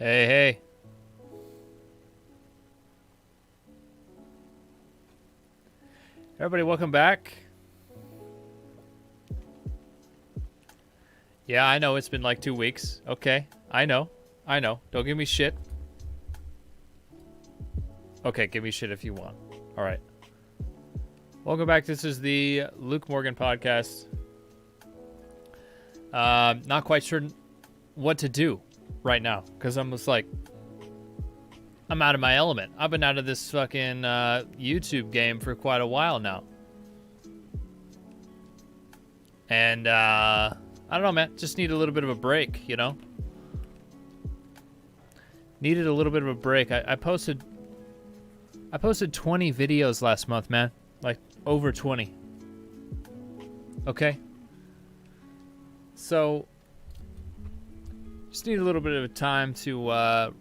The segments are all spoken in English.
Hey, hey. Everybody, welcome back. Yeah, I know it's been like 2 weeks. Okay, I know. Don't give me shit. Okay, give me shit if you want. All right. Welcome back. This is the Luke Morgan podcast. Not quite sure what to do right now because I'm just like, I'm out of my element. I've been out of this fucking YouTube game for quite a while now. And I don't know, man. Just need a little bit of a break, you know? Needed a little bit of a break. I posted 20 videos last month, man. Like over 20. Okay? So just need a little bit of time to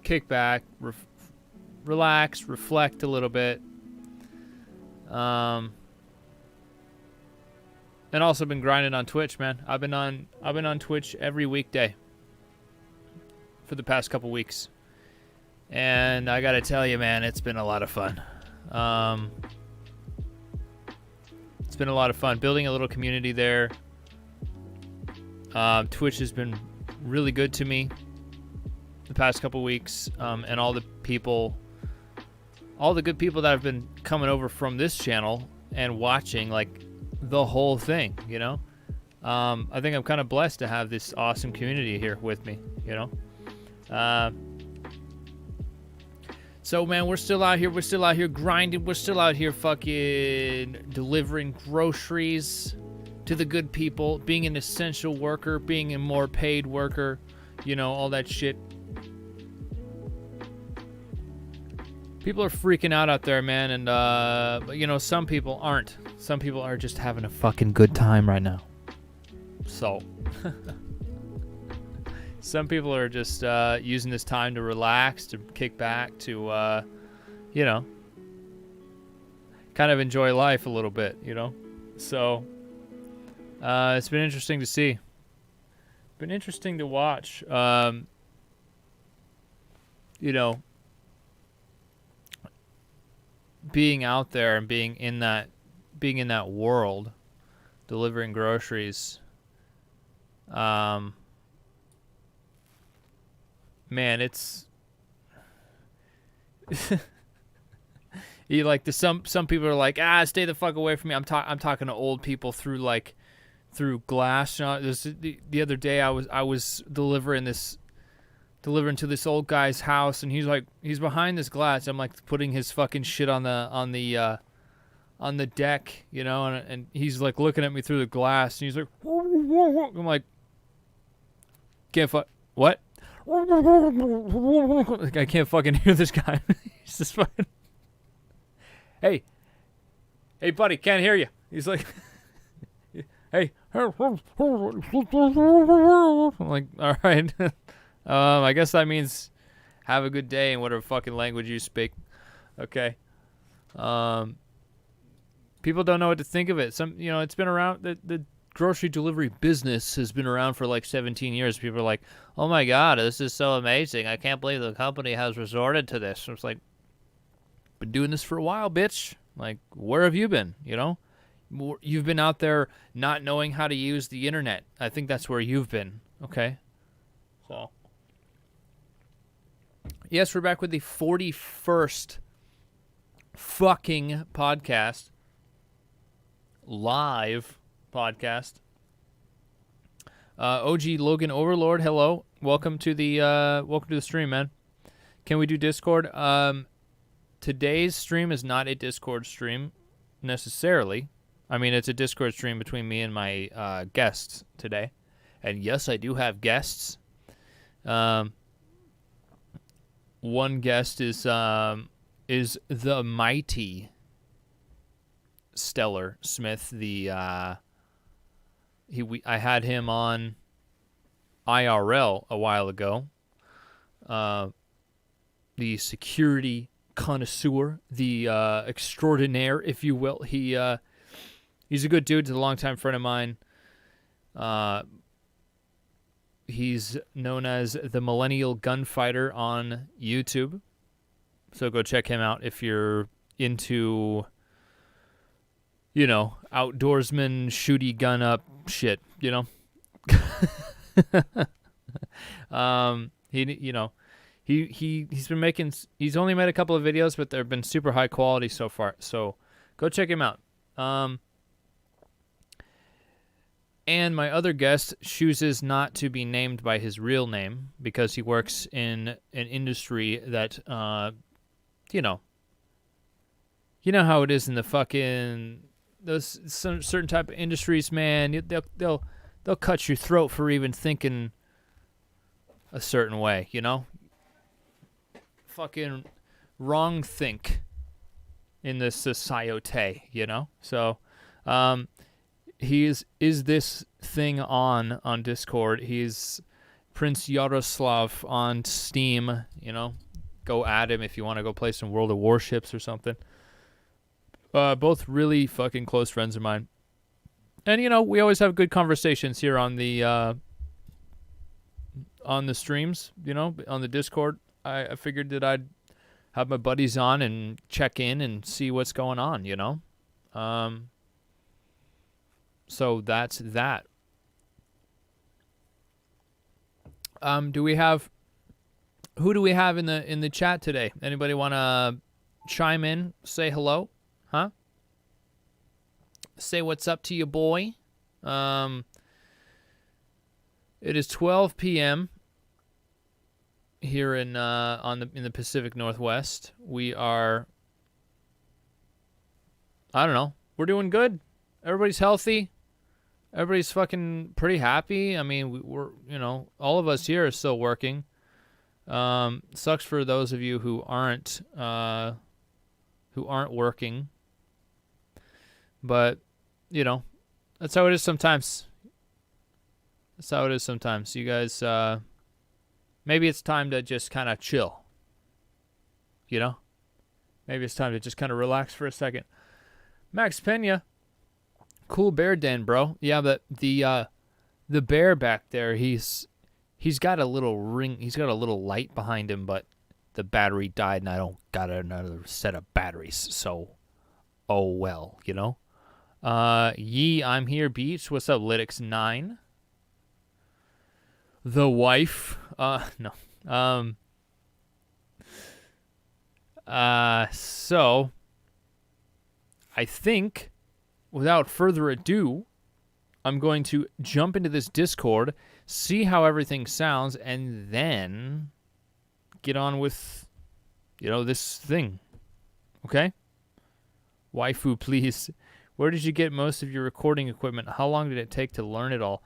kick back, relax, reflect a little bit. And also been grinding on Twitch, man. I've been on Twitch every weekday for the past couple weeks. And I got to tell you, man, it's been a lot of fun. It's been a lot of fun building a little community there. Twitch has been really good to me the past couple weeks, and all the good people that have been coming over from this channel and watching like the whole thing, you know. I think I'm kind of blessed to have this awesome community here with me, you know. So man, we're still out here grinding, we're still out here fucking delivering groceries to the good people, being an essential worker, being a more paid worker, you know, all that shit. People are freaking out there, man, and but you know, some people aren't. Some people are just having a fucking good time right now. So some people are just using this time to relax, to kick back, to you know, kind of enjoy life a little bit, you know. So it's been interesting to see. Been interesting to watch. You know, being out there and being in that world, delivering groceries. Man, it's you like the some people are like, stay the fuck away from me. I'm talking to old people through glass. You know, the other day I was delivering to this old guy's house, and he's behind this glass. I'm like putting his fucking shit on the deck, you know, and he's like looking at me through the glass, and he's like, I'm like, can't what? I can't fucking hear this guy. He's just fucking, hey buddy, can't hear you. He's like, hey, I'm like, all right. I guess that means have a good day in whatever fucking language you speak. Okay. People don't know what to think of it. You know, it's been around, the grocery delivery business has been around for like 17 years. People are like, oh my God, this is so amazing. I can't believe the company has resorted to this. It's like, been doing this for a while, bitch. Like, where have you been, you know? You've been out there not knowing how to use the internet. I think that's where you've been, okay? So, yes, we're back with the 41st fucking podcast. Live podcast. OG Logan Overlord, hello. Welcome to the stream, man. Can we do Discord? Today's stream is not a Discord stream necessarily. I mean, it's a Discord stream between me and my guests today. And yes, I do have guests. One guest is the mighty Stellar Smith. I had him on IRL a while ago. The security connoisseur, the extraordinaire, if you will. He's a good dude. He's a longtime friend of mine. He's known as the Millennial Gunfighter on YouTube. So go check him out if you're into, outdoorsman, shooty gun up shit, He's been making. He's only made a couple of videos, but they've been super high quality so far. So go check him out. And my other guest chooses not to be named by his real name because he works in an industry that, you know how it is in the fucking those some certain type of industries, man. They'll cut your throat for even thinking a certain way, Fucking wrong think in this society, So, he is this thing on Discord. He's Prince Yaroslav on Steam, Go at him if you want to go play some World of Warships or something. Both really fucking close friends of mine. And, we always have good conversations here on the streams, on the Discord. I figured that I'd have my buddies on and check in and see what's going on, So that's that. Who do we have in the chat today? Anybody want to chime in, say hello? Huh? Say what's up to you, boy. It is 12 p.m. here in the Pacific Northwest. We are, I don't know, we're doing good. Everybody's healthy. Everybody's fucking pretty happy. I mean, we're all of us here are still working. Sucks for those of you who aren't working. But, that's how it is sometimes. You guys, maybe it's time to just kind of chill. Maybe it's time to just kind of relax for a second. Max Pena, cool bear den, bro. Yeah, but the bear back there, he's got a little ring. He's got a little light behind him, but the battery died, and I don't got another set of batteries. So, oh well, I'm here, Beach. What's up, Lytics9? The wife. No. So, I think, without further ado, I'm going to jump into this Discord, see how everything sounds, and then get on with, this thing. Okay? Waifu, please. Where did you get most of your recording equipment? How long did it take to learn it all?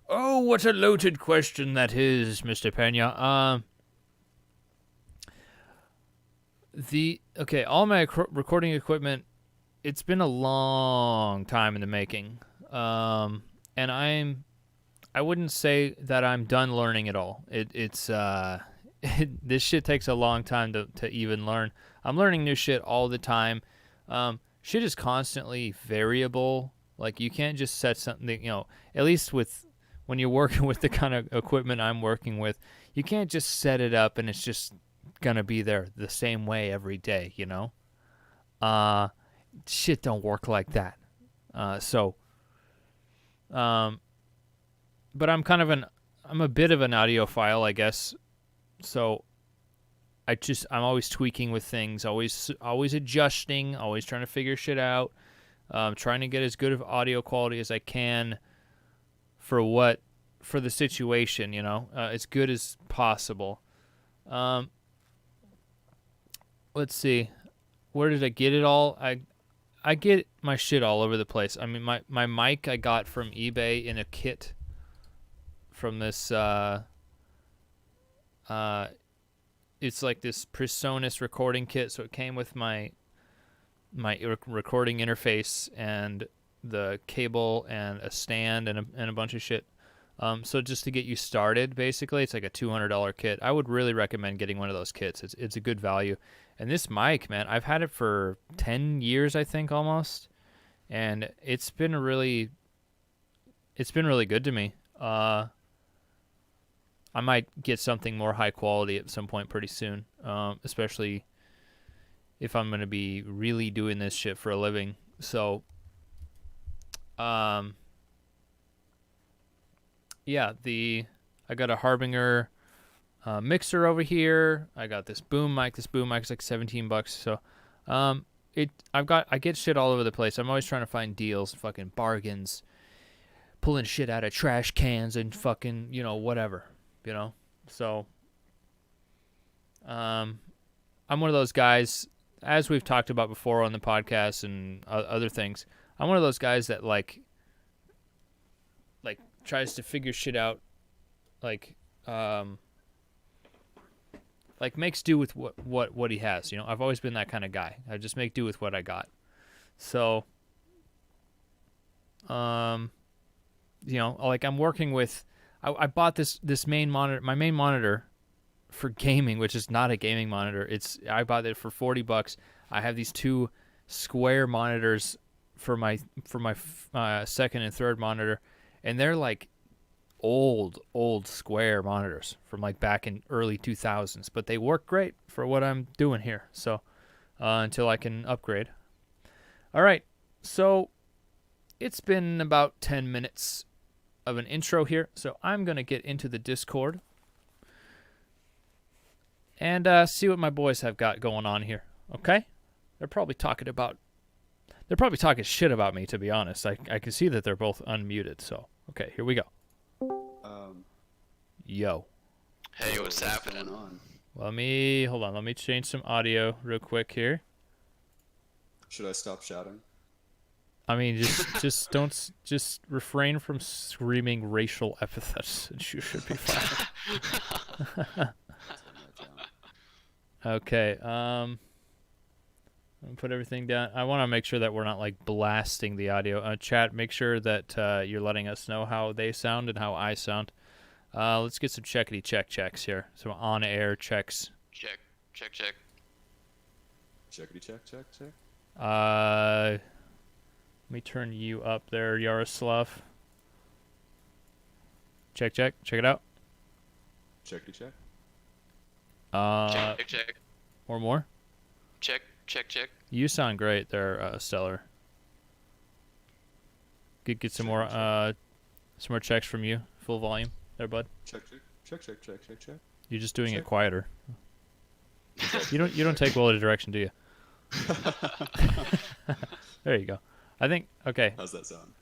Oh, what a loaded question that is, Mr. Pena. All my recording equipment, it's been a long time in the making. And I wouldn't say that I'm done learning it all. This shit takes a long time to even learn. I'm learning new shit all the time. Shit is constantly variable. Like, you can't just set something, at least when you're working with the kind of equipment I'm working with, you can't just set it up and it's just gonna be there the same way every day, Shit don't work like that. But I'm I'm a bit of an audiophile, I guess. So I'm always tweaking with things, always adjusting, always trying to figure shit out, trying to get as good of audio quality as I can for the situation, as good as possible. Let's see. Where did I get it all? I get my shit all over the place. I mean, my mic I got from eBay in a kit from this, it's like this PreSonus recording kit, so it came with my recording interface and the cable and a stand and a bunch of shit. So just to get you started, basically, it's like a $200 kit. I would really recommend getting one of those kits. It's a good value. And this mic, man, I've had it for 10 years, I think, almost. And it's been it's been really good to me. I might get something more high quality at some point pretty soon, especially if I'm going to be really doing this shit for a living. So, yeah, I got a Harbinger mixer over here. I got this boom mic. This boom mic's like $17. So, I get shit all over the place. I'm always trying to find deals, fucking bargains, pulling shit out of trash cans and fucking, whatever, So, I'm one of those guys, as we've talked about before on the podcast and other things. I'm one of those guys that like tries to figure shit out, like makes do with what he has. I've always been that kind of guy. I just make do with what I got. So, like I'm working with. I bought this main monitor, my main monitor, for gaming, which is not a gaming monitor. I bought it for $40. I have these two square monitors for my second and third monitor, and they're like old square monitors from like back in early 2000s, but they work great for what I'm doing here. So until I can upgrade. All right, so it's been about 10 minutes of an intro here, so I'm gonna get into the Discord and see what my boys have got going on here. Okay, they're probably talking shit about me, to be honest. I can see that they're both unmuted. So okay, here we go. Yo. Hey, what's happening? Let me change some audio real quick here. Should I stop shouting? I mean, just don't refrain from screaming racial epithets, and you should be fine. Okay. I'm gonna put everything down. I want to make sure that we're not like blasting the audio. Chat, make sure that you're letting us know how they sound and how I sound. Let's get some checkity checks here. Some on-air checks. Check. Checkity check. Let me turn you up there, Yaroslav. Check it out. Checkity check. Check. Or more? Check. You sound great there, Stellar. Get some more checks from you. Full volume there, bud. Check. You're just doing it quieter. You don't take well to direction, do you? There you go. I think okay. How's that sound?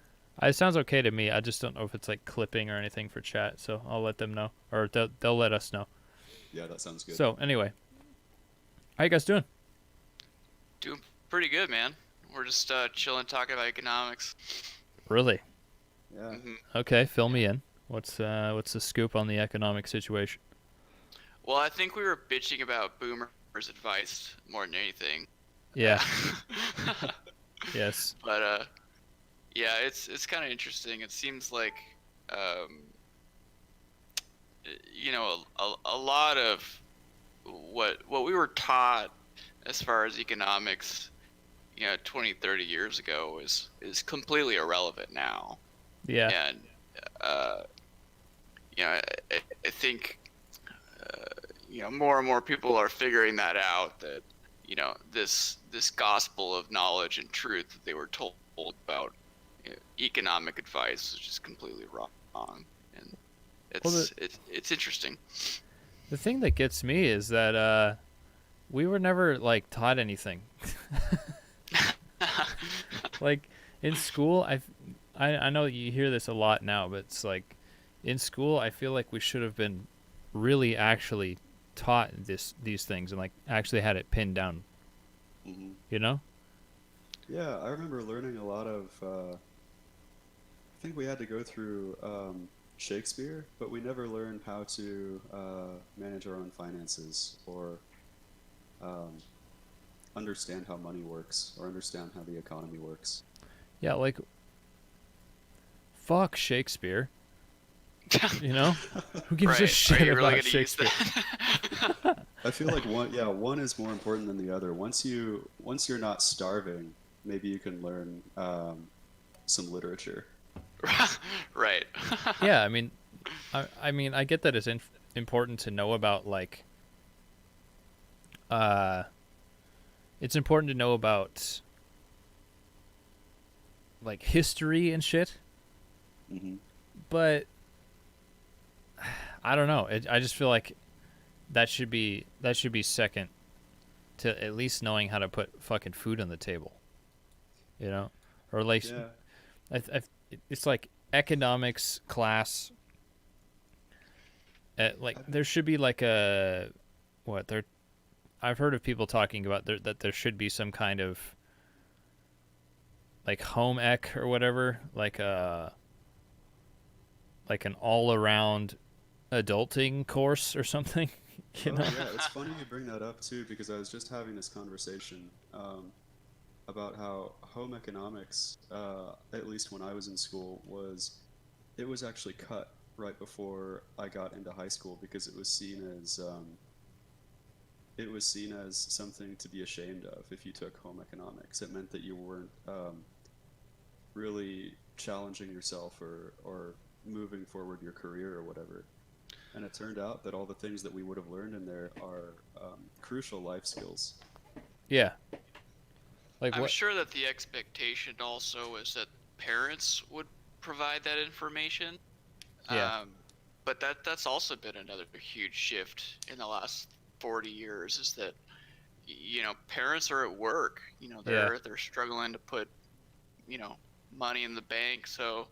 It sounds okay to me. I just don't know if it's like clipping or anything for chat, so I'll let them know, or they'll let us know. Yeah, that sounds good. So anyway, how you guys doing? Doing pretty good, man. We're just chilling, talking about economics. Really? Yeah. Mm-hmm. Okay, fill me in. What's the scoop on the economic situation? Well, I think we were bitching about boomers' advice more than anything. Yeah. Yes. But yeah, it's kind of interesting. It seems like a lot of what we were taught as far as economics, 20, 30 years ago is completely irrelevant now. Yeah. And I think more and more people are figuring that out, that this gospel of knowledge and truth that they were told about economic advice is just completely wrong, and it's interesting. The thing that gets me is that we were never like taught anything. Like in school, I know you hear this a lot now, but it's like in school I feel like we should have been really actually taught these things and like actually had it pinned down. Mm-hmm. Yeah, I remember learning a lot of. I think we had to go through Shakespeare, but we never learned how to manage our own finances or understand how money works or understand how the economy works. Yeah, like fuck Shakespeare. Who gives a shit about Shakespeare? I feel like one is more important than the other. Once you're not starving, maybe you can learn some literature. Right. Yeah, I mean, I get that it's important to know about uh, it's important to know about like history and shit, Hmm. but I don't know. I just feel like that should be second to at least knowing how to put fucking food on the table, you know, or like Yeah. it's like economics class. Like there should be like a what there. I've heard of people talking about that there should be some kind of like home ec or whatever, like an all around adulting course or something. You Oh know? yeah, it's funny you bring that up too because I was just having this conversation about how home economics, at least when I was in school, it was actually cut right before I got into high school because it was seen as something to be ashamed of if you took home economics. It meant that you weren't really challenging yourself or moving forward your career or whatever. And it turned out that all the things that we would have learned in there are crucial life skills. Yeah. Like I'm what? sure that the expectation also is that parents would provide that information. Yeah. Um, but that's also been another huge shift in the last 40 years is that parents are at work. Yeah. They're struggling to put money in the bank so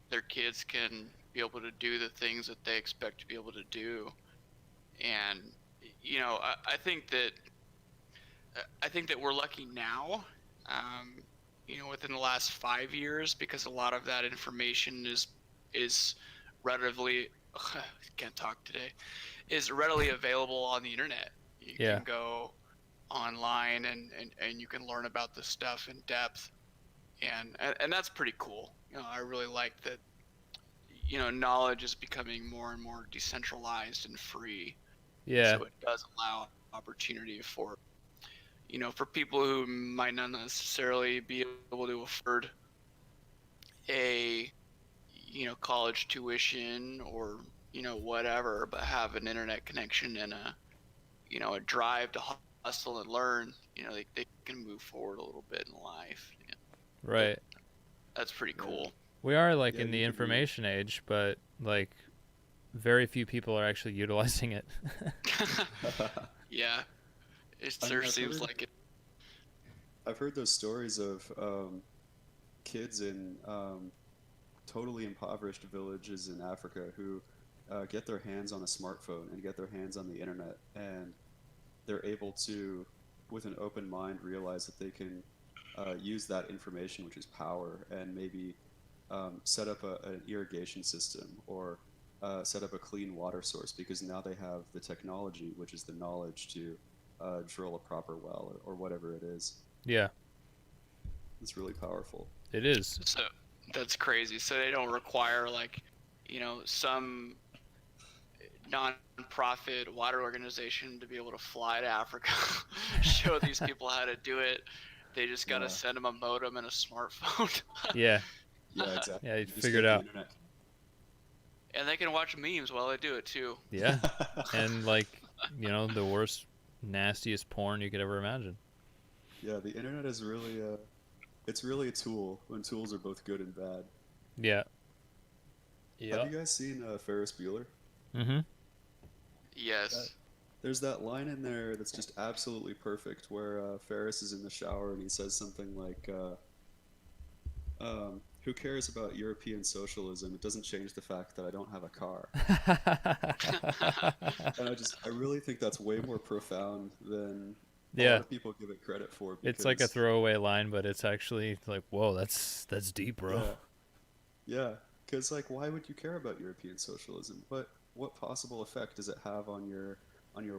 their kids can be able to do the things that they expect to be able to do. And I think that we're lucky now, within the last 5 years, because a lot of that information is readily can't talk today is readily available on the internet. You Yeah. can go online and you can learn about this stuff in depth, and that's pretty cool. I really like that. Knowledge is becoming more and more decentralized and free, Yeah. so it does allow opportunity for people who might not necessarily be able to afford a college tuition or whatever, but have an internet connection and a drive to hustle and learn. They can move forward a little bit in life. Right. That's pretty Yeah. could We are like Yeah, in you the could be. information age, but like very few people are actually utilizing it. Yeah, it I sure mean, seems like it. I've heard those stories of kids in totally impoverished villages in Africa who get their hands on a smartphone and get their hands on the internet, and they're able to, with an open mind, realize that they can use that information, which is power, and maybe set up an irrigation system or set up a clean water source because now they have the technology, which is the knowledge to drill a proper well or whatever it is. Yeah, It's really powerful. it is. So that's crazy. So they don't require some non-profit water organization to be able to fly to Africa, show these people how to do it. They just gotta No, send them a modem and a smartphone, Yeah. yeah, exactly. Yeah, you You just figured get the out. internet. and they can watch memes while they do it too. Yeah. And like, the worst nastiest porn you could ever imagine. Yeah, the internet is really it's really a tool when tools are both good and bad. Yeah. Have Yeah. you guys seen Ferris Bueller? Mhm. That, Yes. there's that line in there that's just absolutely perfect where Ferris is in the shower and he says something like, "Who cares about European socialism? It doesn't change the fact that I don't have a car." And I really think that's way more profound than a lot Yeah. of people give it credit for It's like a because, throwaway line, but it's actually like, whoa, that's deep, bro. yeah, yeah, because like, why would you care about European socialism? What possible effect does it have on your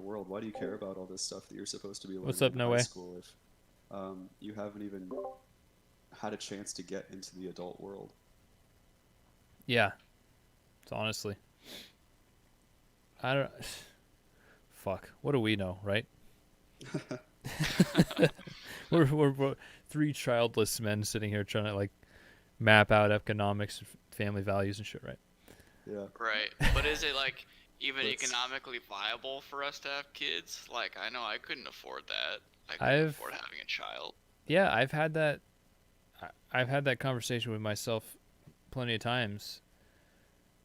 world? Why do you care about all this stuff that you're supposed to be What's learning up, in no high way? school if you haven't even had a chance to get into the adult world? Yeah. It's honestly. I don't fuck. What do we know, right? we're three childless men sitting here trying to like map out economics family values and shit, right? Yeah. Right. But is it like even That's- economically viable for us to have kids? Like I know I couldn't afford that. I couldn't I've afford having a child. yeah, I've had that. I've had that conversation with myself plenty of times.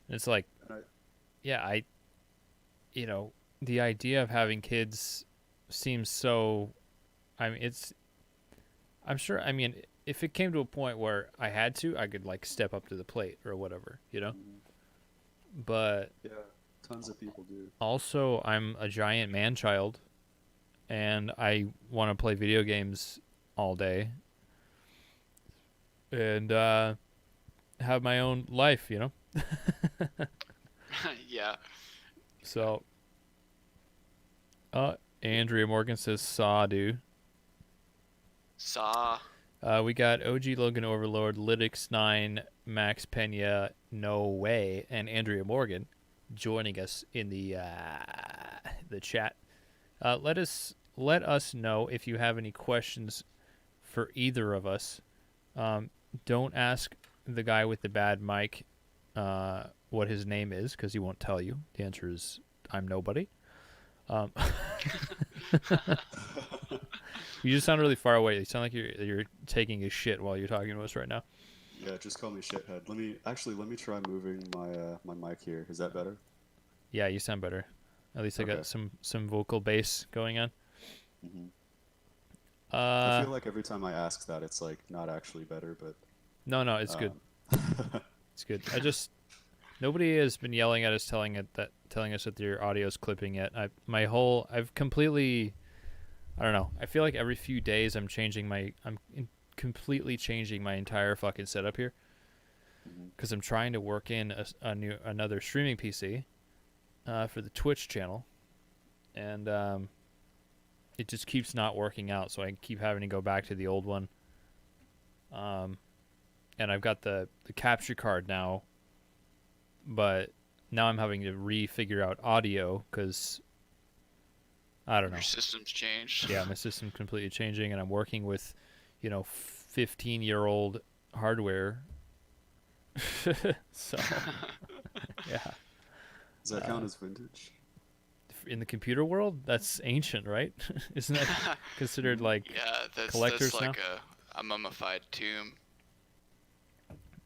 It's like, I, yeah, you know, the idea of having kids seems so. I mean, I'm sure. I mean, if it came to a point where I had to, I could like step up to the plate or whatever, you know. mhm. But Yeah, tons of people do. also, I'm a giant man child, and I want to play video games all day and have my own life, you know. Yeah. So, Andrea Morgan says, "Saw, dude." Saw. We got OG Logan Overlord, Lytics 9, Max Pena, No Way, and Andrea Morgan joining us in the chat. Let us know if you have any questions for either of us. Don't ask the guy with the bad mic what his name is, because he won't tell you. The answer is I'm nobody. You just sound really far away. You sound like you're taking a shit while you're talking to us right now. Yeah, just call me shithead. Let me try moving my mic here. Is that better? Yeah, you sound better. At least I Okay. got some vocal bass going on. hmm I Uh, feel like every time I ask that, it's like not actually better, but no, it's good. um, It's good. Nobody has been yelling at us telling us that your audio's clipping yet. I've completely, I don't know. I feel like every few days completely changing my entire fucking setup here mhm. because I'm trying to work in another streaming PC for the Twitch channel, and it just keeps not working out. So I keep having to go back to the old one. And I've got the capture card now, but now I'm having to refigure out audio because I don't know. Your system's changed. Yeah, my system's completely changing, and I'm working with, 15-year-old hardware. So, yeah. Does that count as vintage? In the computer world, that's ancient, right? Isn't that considered like Yeah, collectors that's like now? a mummified tomb.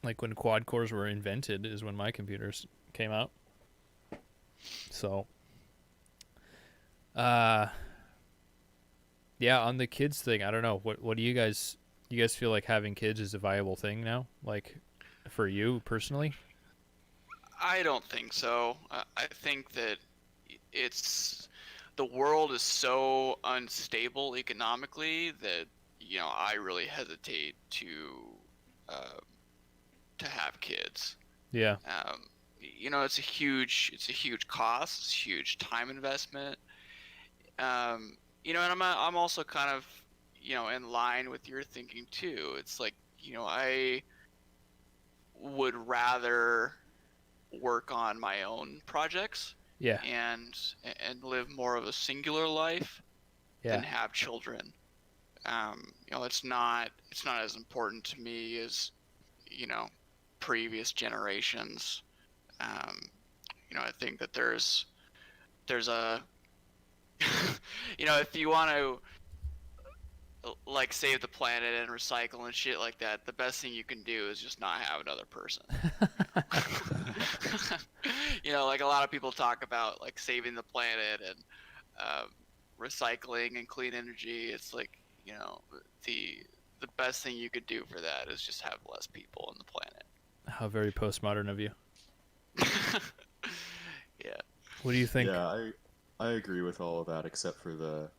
Like when quad cores were invented is when my computers came out. So, yeah, on the kids thing, I don't know. What do you guys feel like having kids is a viable thing now? Like for you personally? I don't think so. I think that the world is so unstable economically that I really hesitate uh, to have kids. Yeah. It's a huge cost. It's a huge time investment. And I'm also kind of in line with your thinking too. It's like I would rather work on my own projects Yeah. and live more of a singular life than Yeah. have children. It's not as important to me as previous generations. Um, I think that there's a if you want to like save the planet and recycle and shit like that, the best thing you can do is just not have another person. Like a lot of people talk about like saving the planet and recycling and clean energy. It's like the best thing you could do for that is just have less people on the planet. How very postmodern of you. Yeah. What do you think? Yeah, I agree with all of that except for the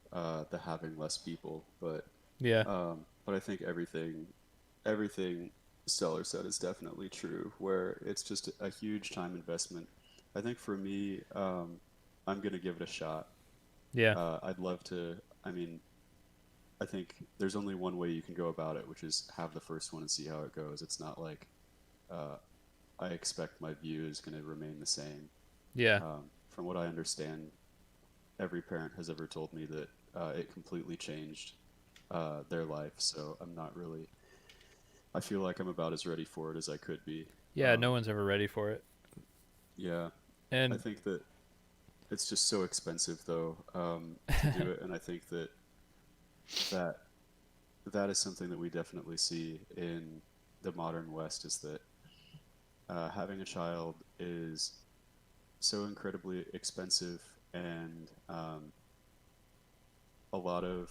having less people, Yeah. but I think everything Stellar said is definitely true, where it's just a huge time investment. I think for me, I'm gonna give it a shot. Yeah. I'd love to. I mean, I think there's only one way you can go about it, which is have the first one and see how it goes. It's not like uh, I expect my view is going to remain the same. Yeah. From what I understand, every parent has ever told me that it completely changed their life. So I'm not really. I feel like I'm about as ready for it as I could be. Yeah, no one's ever ready for it. Yeah, I And think that it's just so expensive though, to do it, and I think that that is something that we definitely see in the modern West is that having a child is so incredibly expensive, and a lot of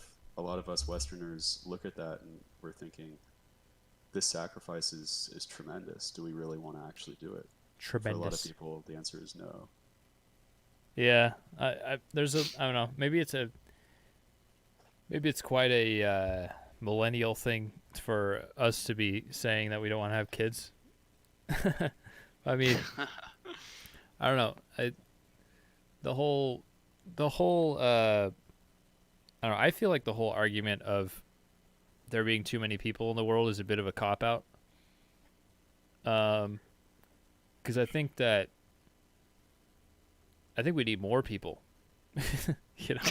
us Westerners look at that and we're thinking, this sacrifice is tremendous. Do we really want to actually do it? For a lot of tremendous. people, the answer is no. Yeah, there's a I don't know. Maybe it's quite a millennial thing for us to be saying that we don't want to have kids. I mean, I don't know. The whole the whole I don't know. I feel like the whole argument of there being too many people in the world is a bit of a cop out. Because I think we need more people. You know,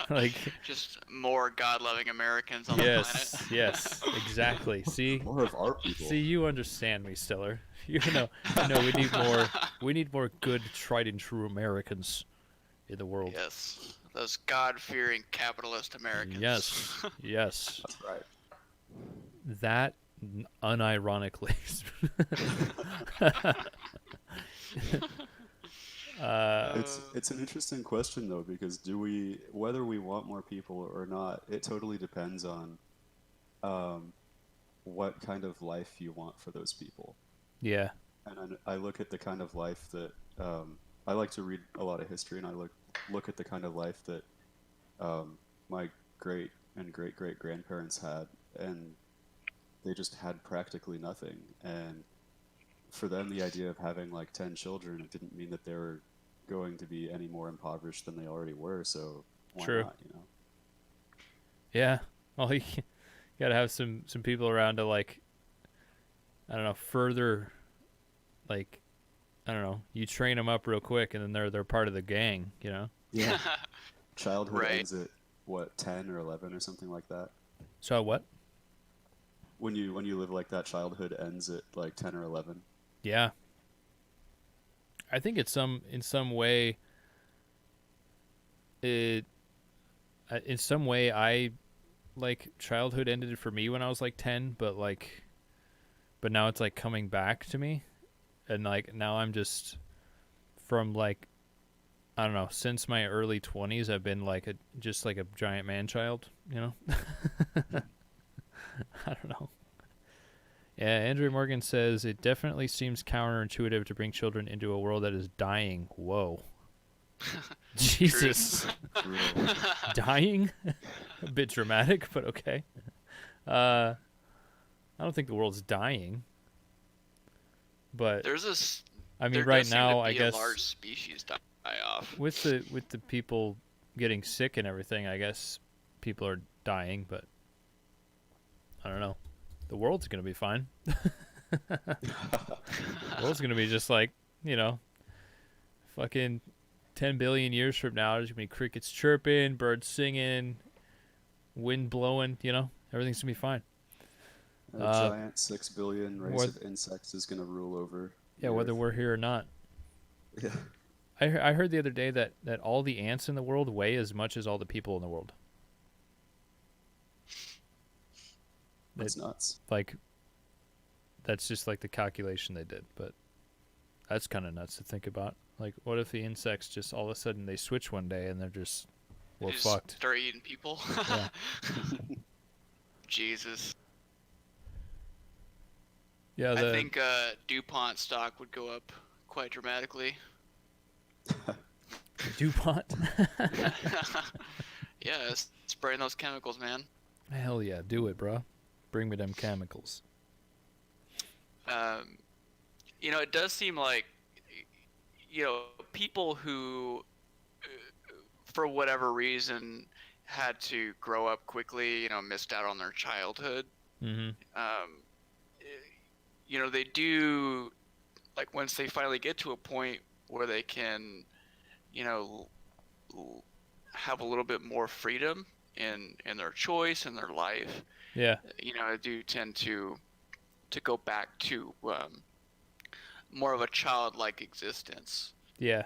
like Just more God-loving Americans on the yes, planet. yes, exactly. See, More of our people. you understand me, Stiller. You know, no, we need more. We need more good, tried and true Americans in the world. Yes, those God-fearing capitalist Americans. Yes, yes. That's right. That unironically. It's an interesting question though, because whether we want more people or not, it totally depends on what kind of life you want for those people. Yeah, And I look at the kind of life that I like to read a lot of history, and I look at the kind of life that my great and great great grandparents had, and they just had practically nothing. And for them, the idea of having like 10 children, it didn't mean that they were going to be any more impoverished than they already were. So why true. not? You know. Yeah. Well, you gotta have some people around to like, I don't know, further, like, I don't know. You train them up real quick, and then they're part of the gang. You know. Yeah. Childhood Right. ends at what, 10 or 11 or something like that. So what? When you live like that, childhood ends at like 10 or 11. Yeah. I think it's in some way it in some way I like childhood ended for me when I was like 10, but now it's like coming back to me, and like now I'm just from like I don't know, since my early 20s I've been like just like a giant man child, you know. I don't know. Yeah, Andrew Morgan says it definitely seems counterintuitive to bring children into a world that is dying. Whoa. Jesus. Brutal. Dying? A bit dramatic, but okay. I don't think the world's dying. But There's this. I mean There right does seem now to I be guess a large species die off. with the people getting sick and everything, I guess people are dying, but I don't know. The world's going to be fine. The world's going to be just like, you know, fucking 10 billion years from now, there's going to be crickets chirping, birds singing, wind blowing, you know, everything's going to be fine. A giant 6 billion race of insects is going to rule over. Yeah, the whether Earth. we're here or not. Yeah. I heard the other day that all the ants in the world weigh as much as all the people in the world. That's nuts. Like, that's just like the calculation they did, but that's kind of nuts to think about. Like, what if the insects just all of a sudden they switch one day and they're just, we're They just fucked. Start eating people. Yeah. Jesus. Yeah, I think DuPont stock would go up quite dramatically. DuPont. Yeah, spraying those chemicals, man. Hell yeah, do it, bro. Bring me them chemicals. You know, it does seem like, you know, people who, for whatever reason, had to grow up quickly, you know, missed out on their childhood. Mm-hmm. You know, they do, like, once they finally get to a point where they can, you know, have a little bit more freedom in their choice and their life. Yeah. You know, I do tend to to go back to more of a childlike existence. Yeah.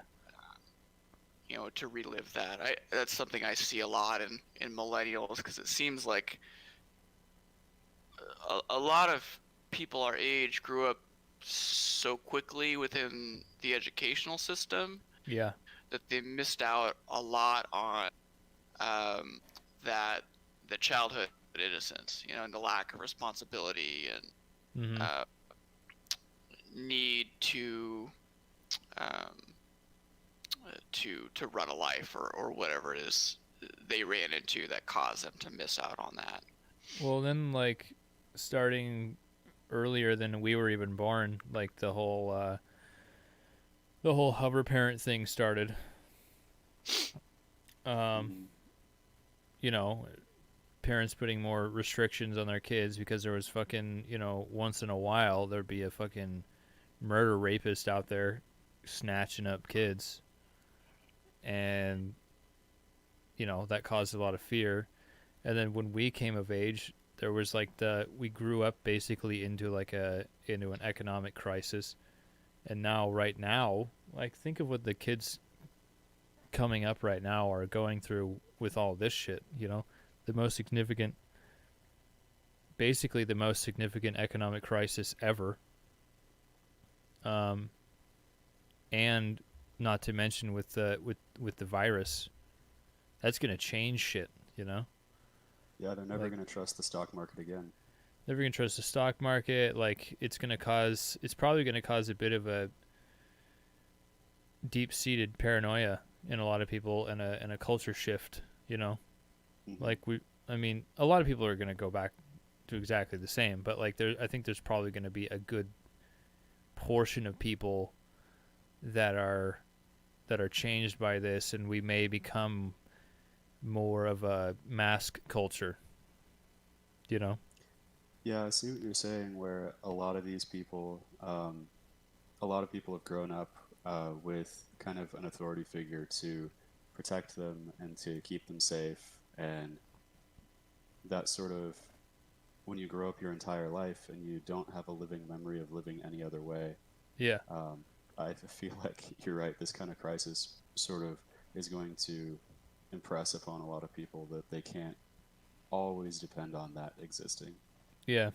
To relive that. That's something I see a lot in millennials, because it seems like a lot of people our age grew up so quickly within the educational system Yeah. that they missed out a lot on that the childhood innocence, and the lack of responsibility and Mm-hmm. need um, to run a life or whatever it is they ran into that caused them to miss out on that. Well, then, like, starting earlier than we were even born, like the whole hover parent thing started. Mhm. You know, parents putting more restrictions on their kids because there was fucking, once in a while there'd be a fucking murder rapist out there snatching up kids, and that caused a lot of fear. And then when we came of age, there was like we grew up basically into an economic crisis. And right now, like, think of what the kids coming up right now are going through with all this shit, basically the most significant economic crisis ever. And not to mention with the virus, that's going to change shit, Yeah, they're never going to trust the stock market again. Never going to trust the stock market. Like, it's probably going to cause a bit of a deep-seated paranoia in a lot of people, and a culture shift, Mm-hmm. Like, a lot of people are going to go back to exactly the same, but like, I think there's probably going to be a good portion of people that are changed by this, and we may become more of a mask culture, Yeah, I see what you're saying, where a lot of these people, a lot of people have grown up with kind of an authority figure to protect them and to keep them safe. And that sort of, when you grow up your entire life and you don't have a living memory of living any other way, Yeah. I feel like you're right. This kind of crisis sort of is going to impress upon a lot of people that they can't always depend on that existing. Yeah.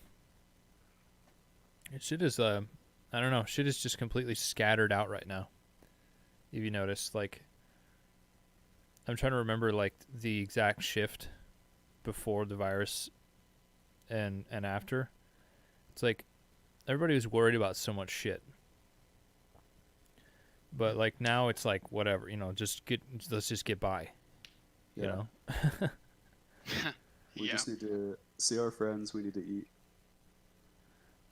Shit is I don't know. Shit is just completely scattered out right now. If you notice, like, I'm trying to remember like the exact shift before the virus and after. It's like everybody was worried about so much shit. But like now it's like whatever, let's just get by. Yeah. We just need to see our friends, we need to eat.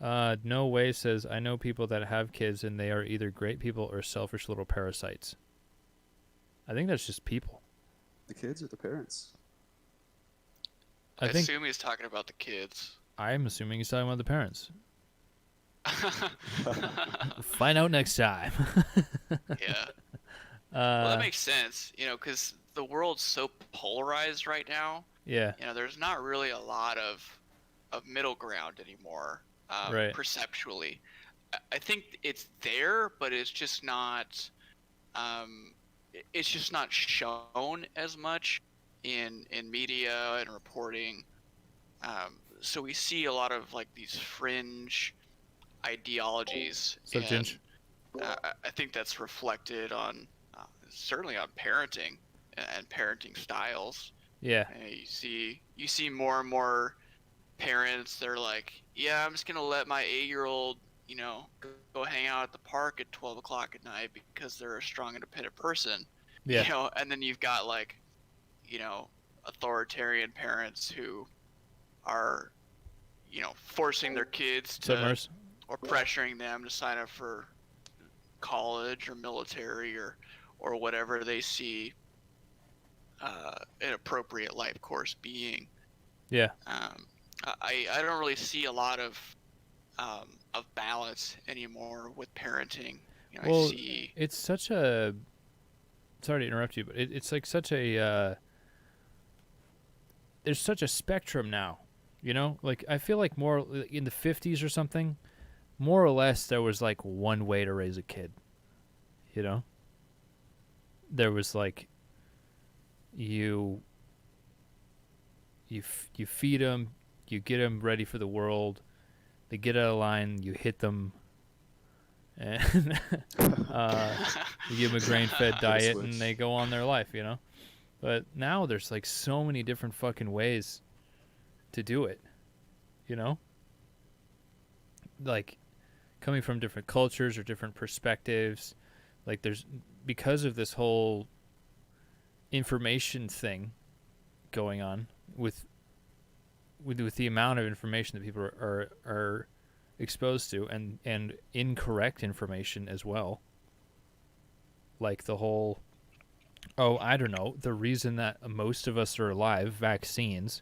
No Way says, I know people that have kids and they are either great people or selfish little parasites. I think that's just people. The kids or the parents? I assume he's talking about the kids. I'm assuming he's talking about the parents. Find out next time. Yeah. Well, that makes sense, because the world's so polarized right now. Yeah. There's not really a lot of middle ground anymore, right. Perceptually. I think it's there, but it's just not shown as much in media and reporting. So we see a lot of like these fringe ideologies. I think that's reflected on certainly on parenting and parenting styles. Yeah. And you see more and more parents. They're like, yeah, I'm just gonna let my 8-year-old, go hang out at the park at 12 o'clock at night because they're a strong, independent person. Yeah. And then you've got like, authoritarian parents who are, forcing their kids to, or pressuring them to sign up for college or military or whatever they see an appropriate life course being. Yeah. I don't really see a lot of balance anymore with parenting. Well, I see it's such a. Sorry to interrupt you, but it's like such a. There's such a spectrum now. You know, like I feel like more in the 50s or something, more or less there was like one way to raise a kid. You know, there was like you you feed them, you get them ready for the world. They get out of line, you hit them, and you give them a grain-fed Hit a diet, and switch. they go on their life. You know, but now there's like so many different fucking ways to do it. You know, like coming from different cultures or different perspectives. Like there's because of this whole information thing going on with the amount of information that people are exposed to, and incorrect information as well. Like the whole, oh, I don't know, the reason that most of us are alive, vaccines.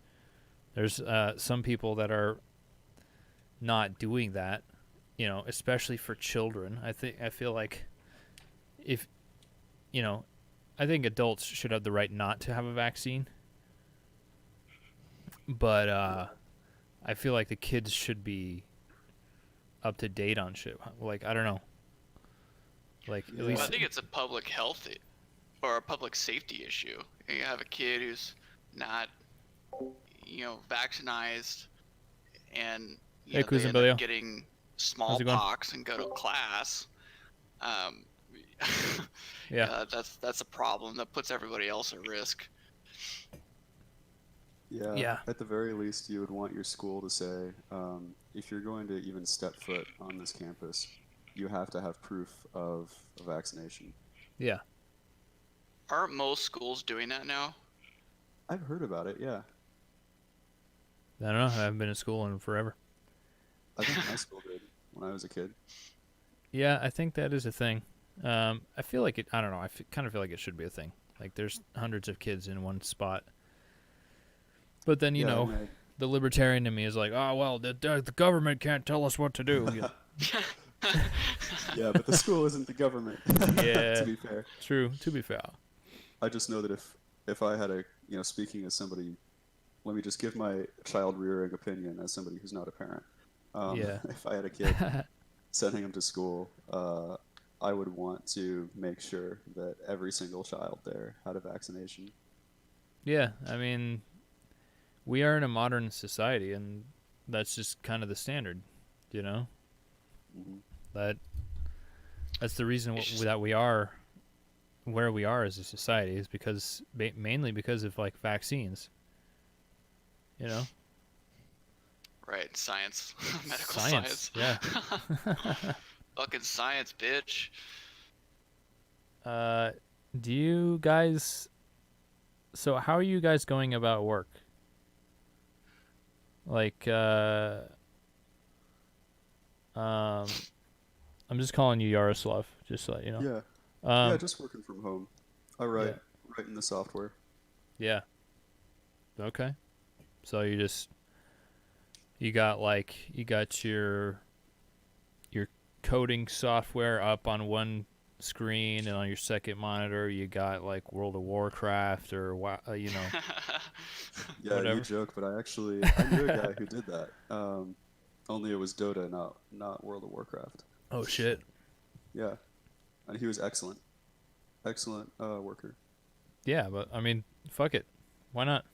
There's some people that are not doing that, you know, especially for children. I feel like if, you know, I think adults should have the right not to have a vaccine. But I feel like the kids should be up to date on shit. Like I don't know. Like at Yeah. I least think it's a public health or a public safety issue. You have a kid who's not, vaccinated, and hey, they end up Kuzumbilio. getting How's it going? smallpox and go to class. Um, Yeah. that's a problem that puts everybody else at risk. Yeah, Yeah. at the very least, you would want your school to say, if you're going to even step foot on this campus, you have to have proof of a vaccination. Yeah. Aren't most schools doing that now? I've heard about it, yeah. I don't know. I haven't been in school in forever. I think my school did when I was a kid. Yeah, I think that is a thing. I feel like it. I don't know. Kind of feel like it should be a thing. Like there's hundreds of kids in one spot. But then you Yeah, know, I mean, the libertarian in me is like, oh well, the government can't tell us what to do. You know? yeah, but the school isn't the government. Yeah. To be fair, True. To be fair. I just know that if I had speaking as somebody, let me just give my child rearing opinion as somebody who's not a parent. Yeah. If I had a kid, sending him to school, I would want to make sure that every single child there had a vaccination. Yeah. I mean, we are in a modern society, and that's just kind of the standard, you know. Hmm. That's the reason that we are where we are as a society is because mainly because of like vaccines, you know. Right, science, medical Science. science. Yeah. Fucking science, bitch. Do you guys? So how are you guys going about work? Like, I'm just calling you Yaroslav, just so you know. Yeah, yeah, Um, just working from home. I write in the software. yeah. Okay. So you got your coding software up on one screen, and on your second monitor you got like World of Warcraft or you know, Yeah, whatever. you joke, but I knew a guy who did that. Only it was Dota, not World of Warcraft. Oh shit. Yeah, and he was excellent, worker. Yeah, but I mean, fuck it. Why not?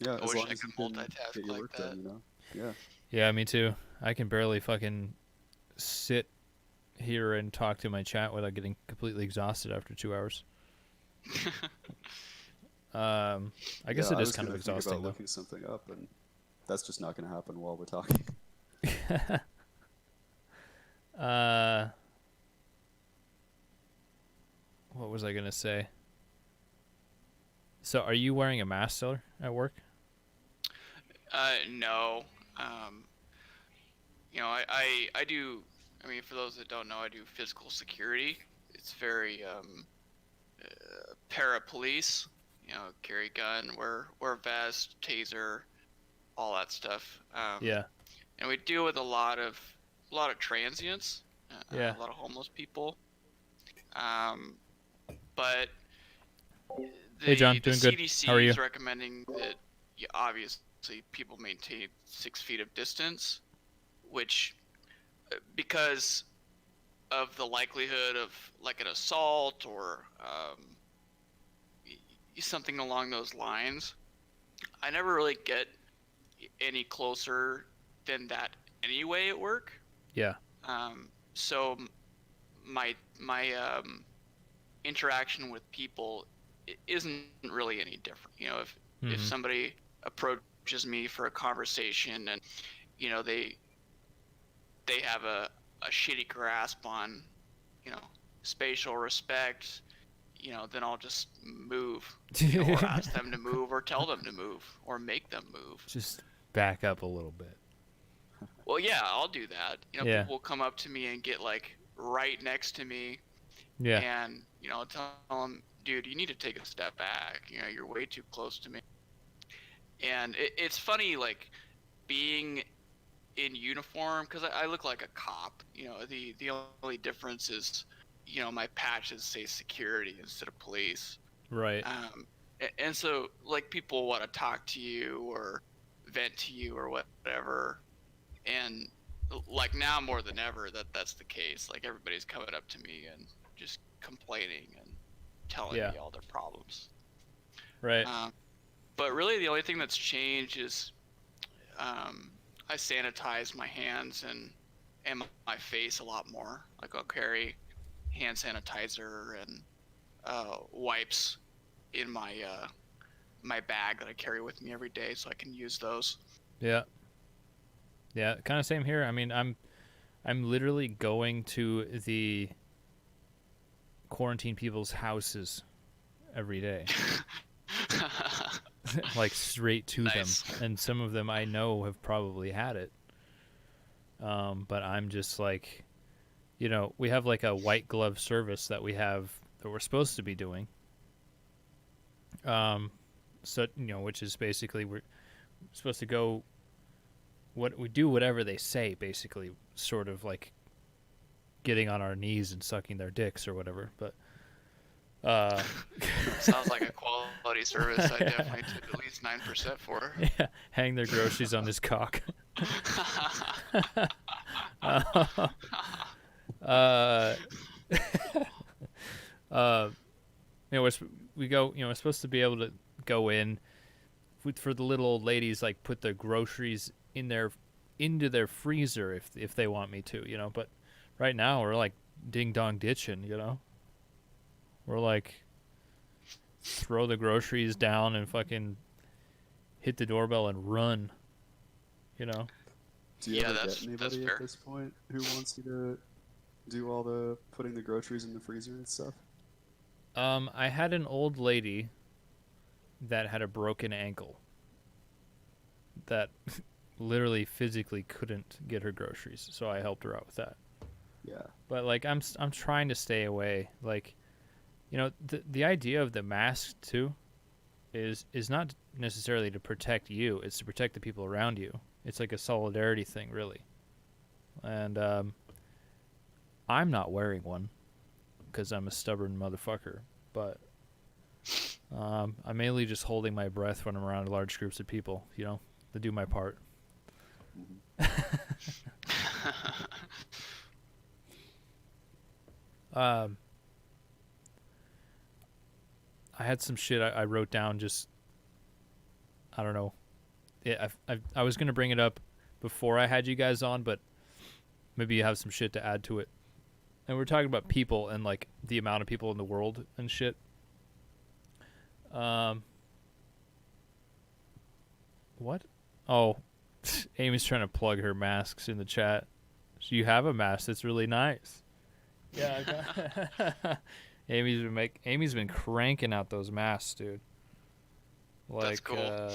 Yeah, I as wish long I as you could can multitask get your like work that. done, Yeah. Yeah, me too. I can barely fucking sit here and talk to my chat without getting completely exhausted after 2 hours. I guess Yeah, it I is was kind of gonna think exhausting about though. looking something up, and that's just not going to happen while we're talking. What was I gonna say? So, are you wearing a mask still at work? No. I do. I mean, for those that don't know, I do physical security. It's very para-police. Carry gun, wear vest, taser, all that stuff. Yeah. And we deal with a lot of transients, Yeah. a lot of homeless people. But Hey, John, the doing good. CDC How are you? is recommending that you obviously people maintain 6 feet of distance, which, because of the likelihood of like an assault or something along those lines, I never really get any closer than that anyway at work. Yeah. So my interaction with people isn't really any different. You know, if somebody approaches me for a conversation and, you know, they have a shitty grasp on, you know, spatial respect, you know, then I'll just move, you know, or ask them to move, or tell them to move, or make them move. Just back up a little bit. Well, yeah, I'll do that. You know, Yeah. people will come up to me and get like right next to me. Yeah. And, you know, I'll tell them, dude, you need to take a step back. You know, you're way too close to me. And it's funny, like, being in uniform, because I look like a cop. You know, the only difference is, you know, my patches say security instead of police. Right. And so, like, people want to talk to you or vent to you or whatever. And, like, now more than ever, that's the case. Like, everybody's coming up to me and just complaining and telling me all their problems. Right. But really, the only thing that's changed is I sanitize my hands and my face a lot more. Like, I'll carry hand sanitizer and wipes in my my bag that I carry with me every day, so I can use those. Yeah. Yeah, kind of same here. I mean, I'm literally going to the quarantine people's houses every day. Like, straight to them. And some of them I know have probably had it. But I'm just like, you know, we have like a white glove service that we're supposed to be doing. So, you know, which is basically we're supposed to go, we do whatever they say, basically, sort of like getting on our knees and sucking their dicks or whatever. But sounds like a quality service. I definitely took at least 9% for. Yeah, hang their groceries on his cock. You know, we go. You know, we're supposed to be able to go in for the little old ladies, like put their groceries into their freezer if they want me to. You know, but right now we're like ding dong ditching. You know, we're like throw the groceries down and fucking hit the doorbell and run. You know. Do you ever get anybody at this point who wants you to do all the putting the groceries in the freezer and stuff? I had an old lady that had a broken ankle that literally physically couldn't get her groceries, so I helped her out with that. Yeah. But like I'm trying to stay away. Like, you know, the idea of the mask too is not necessarily to protect you, it's to protect the people around you. It's like a solidarity thing, really. And I'm not wearing one because I'm a stubborn motherfucker, but I'm mainly just holding my breath when I'm around large groups of people, you know, to do my part. I had some shit I wrote down, just, I don't know. Yeah, I was going to bring it up before I had you guys on, but maybe you have some shit to add to it. And we're talking about people and like the amount of people in the world and shit. What? Oh, Amy's trying to plug her masks in the chat. So you have a mask that's really nice. Yeah, I got Amy's been cranking out those masks, dude. Like, that's cool.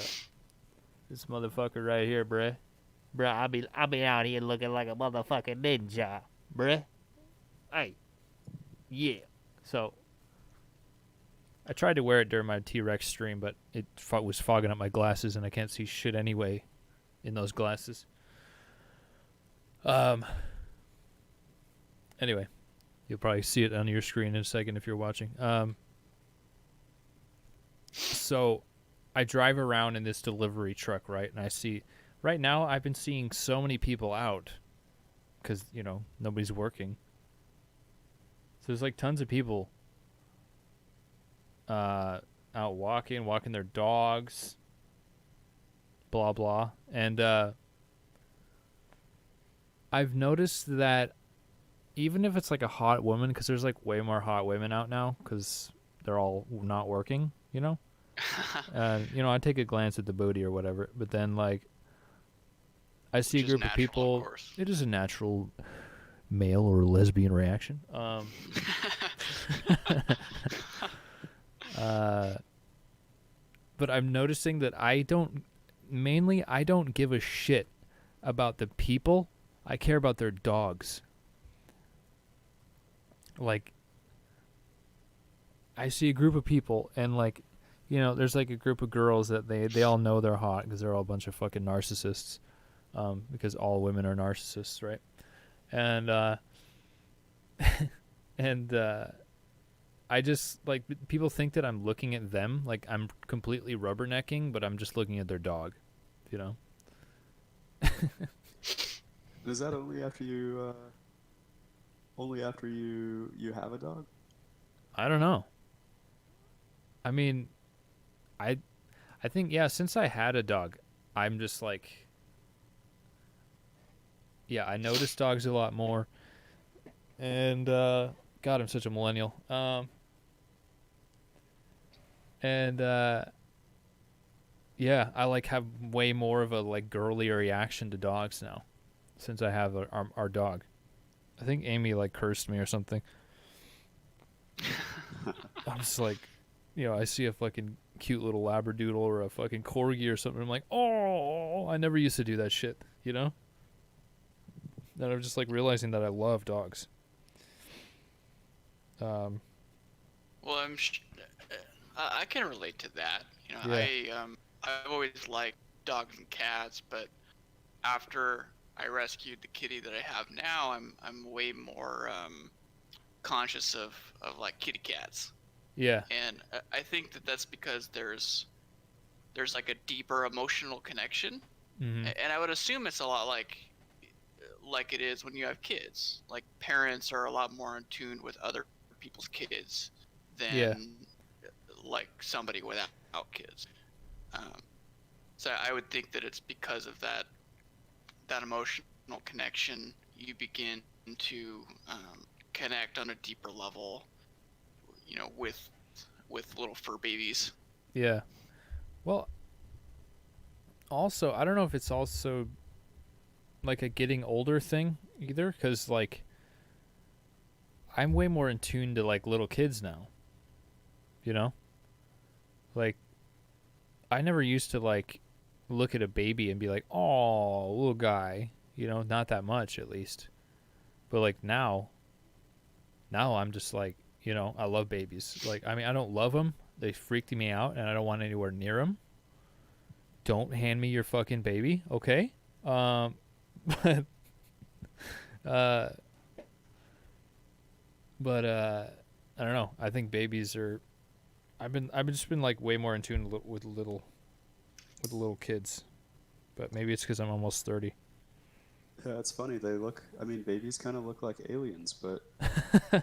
This motherfucker right here, bruh. Bruh, I'll be out here looking like a motherfucking ninja, bruh. Hey. Yeah. So, I tried to wear it during my T-Rex stream, but it was fogging up my glasses, and I can't see shit anyway in those glasses. Anyway, you'll probably see it on your screen in a second if you're watching. So, I drive around in this delivery truck, right? And I see, right now, I've been seeing so many people out because, you know, nobody's working. So there's like tons of people out walking their dogs, blah, blah. And I've noticed that even if it's like a hot woman, because there's like way more hot women out now because they're all not working, you know? You know, I take a glance at the booty or whatever, but then like I see Which a is group of natural, people. of course. It is a natural male or lesbian reaction. But I'm noticing that I don't give a shit about the people. I care about their dogs. Like, I see a group of people, and like, you know, there's like a group of girls that they all know they're hot because they're all a bunch of fucking narcissists. Because all women are narcissists, right? And I just like people think that I'm looking at them like I'm completely rubbernecking, but I'm just looking at their dog, you know. Is that only after you have a dog? I don't know. I mean, I think yeah, since I had a dog, I'm just like yeah, I notice dogs a lot more. And God, I'm such a millennial. And yeah, I like have way more of a like girly reaction to dogs now since I have our dog. I think Amy like cursed me or something. I'm just like, you know, I see a fucking cute little labradoodle or a fucking corgi or something. I'm like, oh, I never used to do that shit, you know? And I'm just like realizing that I love dogs. Well, I can relate to that. You know, Yeah. I've always liked dogs and cats, but after I rescued the kitty that I have now, I'm way more conscious of like kitty cats. Yeah. And I think that that's because there's like a deeper emotional connection, Mm-hmm. and I would assume it's a lot like it is when you have kids. Like parents are a lot more in tune with other people's kids than Yeah. like somebody without kids. So I would think that it's because of that emotional connection you begin to connect on a deeper level, you know, with little fur babies. Yeah. Well, also, I don't know if it's also like a getting older thing either, because like I'm way more in tune to like little kids now. You know, like I never used to like look at a baby and be like, "Oh, little guy," you know, not that much at least. But like now I'm just like, you know, I love babies. Like, I mean, I don't love them; they freaked me out, and I don't want anywhere near them. Don't hand me your fucking baby, okay? But I don't know. I think babies are. I've just been like way more in tune with little kids, but maybe it's because I'm almost 30. Yeah, it's funny. I mean, babies kind of look like aliens, but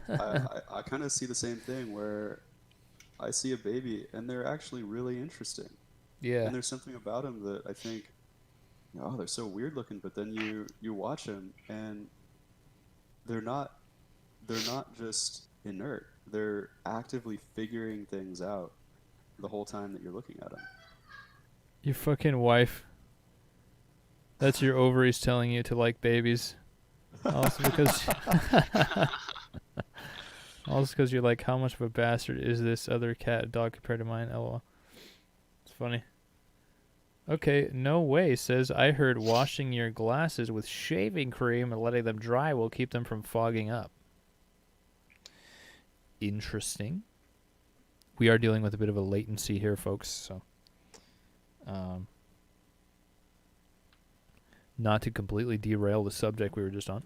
I kind of see the same thing where I see a baby and they're actually really interesting. Yeah. And there's something about them that I think, oh, they're so weird looking, but then you watch them and they're not just inert. They're actively figuring things out the whole time that you're looking at them. Your fucking wife. That's your ovaries telling you to like babies. Also because you're like, how much of a bastard is this other cat dog compared to mine? LOL. It's funny. Okay, no way says, I heard washing your glasses with shaving cream and letting them dry will keep them from fogging up. Interesting. We are dealing with a bit of a latency here, folks, so not to completely derail the subject we were just on.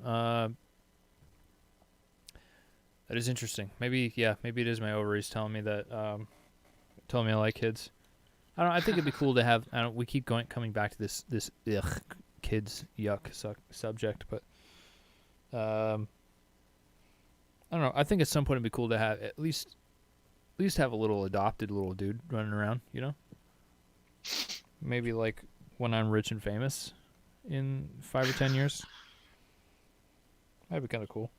That is interesting. Maybe it is my ovaries telling me that telling me I like kids. I don't. I think it'd be cool to have. I don't. We keep coming back to this kids subject, but I don't know. I think at some point it'd be cool to have at least have a little adopted little dude running around. You know, maybe like when I'm rich and famous in 5 or 10 years. That'd be kind of cool.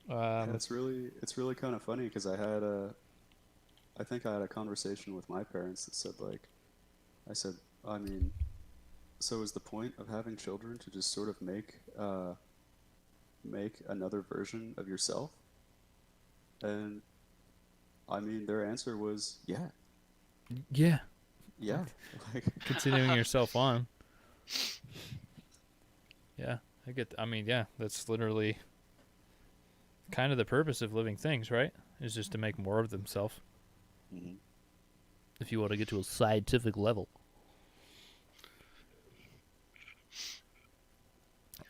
It's really kind of funny because I think I had a conversation with my parents that said I said, I mean, so is the point of having children to just sort of make another version of yourself? And I mean, their answer was, yeah, Yeah. yeah, like Continuing yourself on. Yeah, I mean, yeah, that's literally kind of the purpose of living things, right? Is just to make more of themselves. mhm. If you want to get to a scientific level.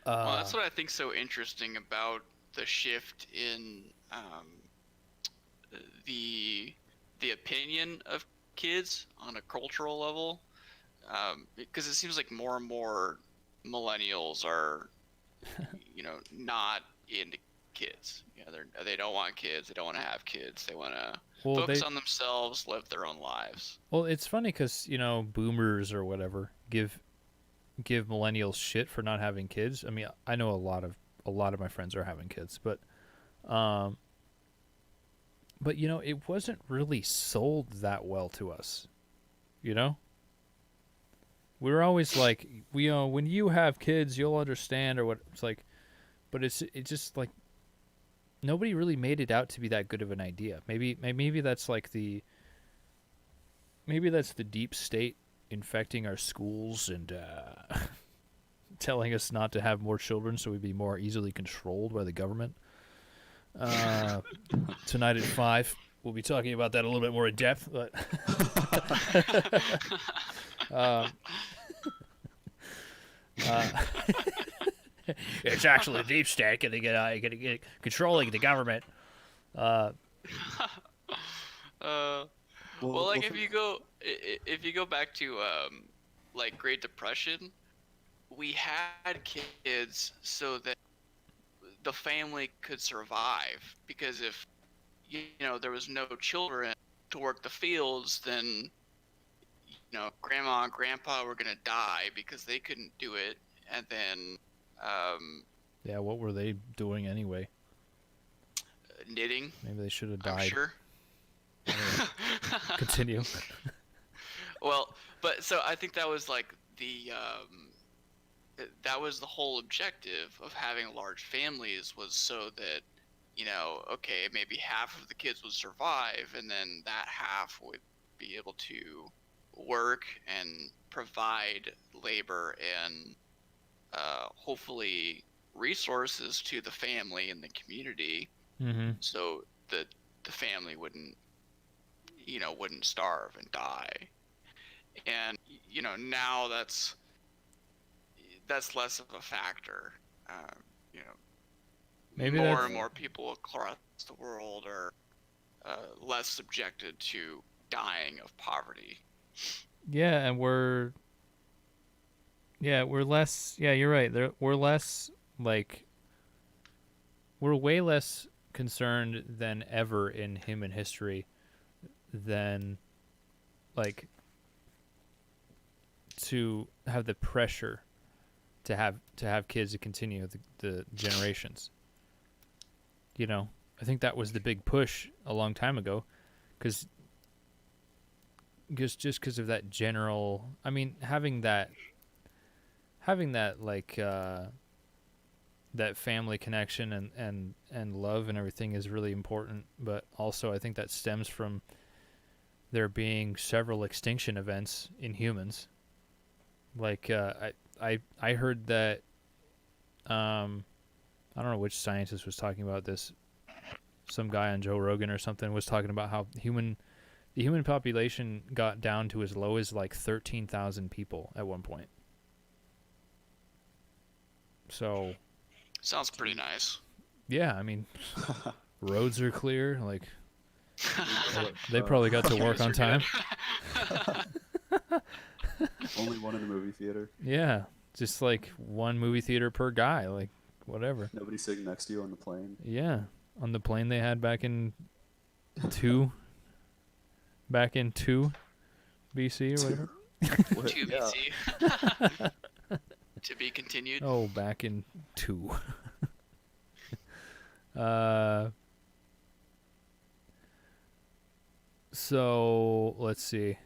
Well, that's what I think so interesting about the shift in the opinion of kids on a cultural level, because it seems like more and more millennials are, not into kids. They don't want kids. They don't want to have kids. They want to focus on themselves, live their own lives. Well, it's funny because boomers or whatever give millennials shit for not having kids. I mean, I know a lot of my friends are having kids, but it wasn't really sold that well to us. We were always like, when you have kids, you'll understand, or what it's like. But it's just like nobody really made it out to be that good of an idea. Maybe that's like maybe that's the deep state infecting our schools and telling us not to have more children so we'd be more easily controlled by the government. Tonight at 5, we'll be talking about that a little bit more in depth. But it's actually the deep state getting controlling the government. Well, if you go back to like Great Depression, we had kids so that the family could survive, because if there was no children to work the fields, then grandma and grandpa were gonna die because they couldn't do it, and then yeah, what were they doing anyway? Knitting. Maybe they should have died. I'm sure. Continue. Well, but so I think that was like that was the whole objective of having large families, was so that okay, maybe half of the kids would survive, and then that half would be able to work and provide labor and hopefully resources to the family and the community, so that the family wouldn't starve and die. And now that's less of a factor. Maybe more and more people across the world are less subjected to dying of poverty. Yeah, and we're less. Yeah, you're right. We're less we're way less concerned than ever in human history than to have the pressure to have kids to continue the generations. I think that was the big push a long time ago, because of that general. I mean, having that that family connection and love and everything is really important. But also, I think that stems from there being several extinction events in humans. I heard that I don't know which scientist was talking about this. Some guy on Joe Rogan or something was talking about how the human population got down to as low as 13,000 people at one point. So sounds pretty nice. Yeah, I mean, roads are clear. They probably got to work on time. Only one in the movie theater. Yeah, just like one movie theater per guy, like whatever. Nobody sitting next to you on the plane. Yeah, on the plane they had back in 2 BC or whatever. What? To Yeah. BC. To be continued. Oh, back in 2. So let's see.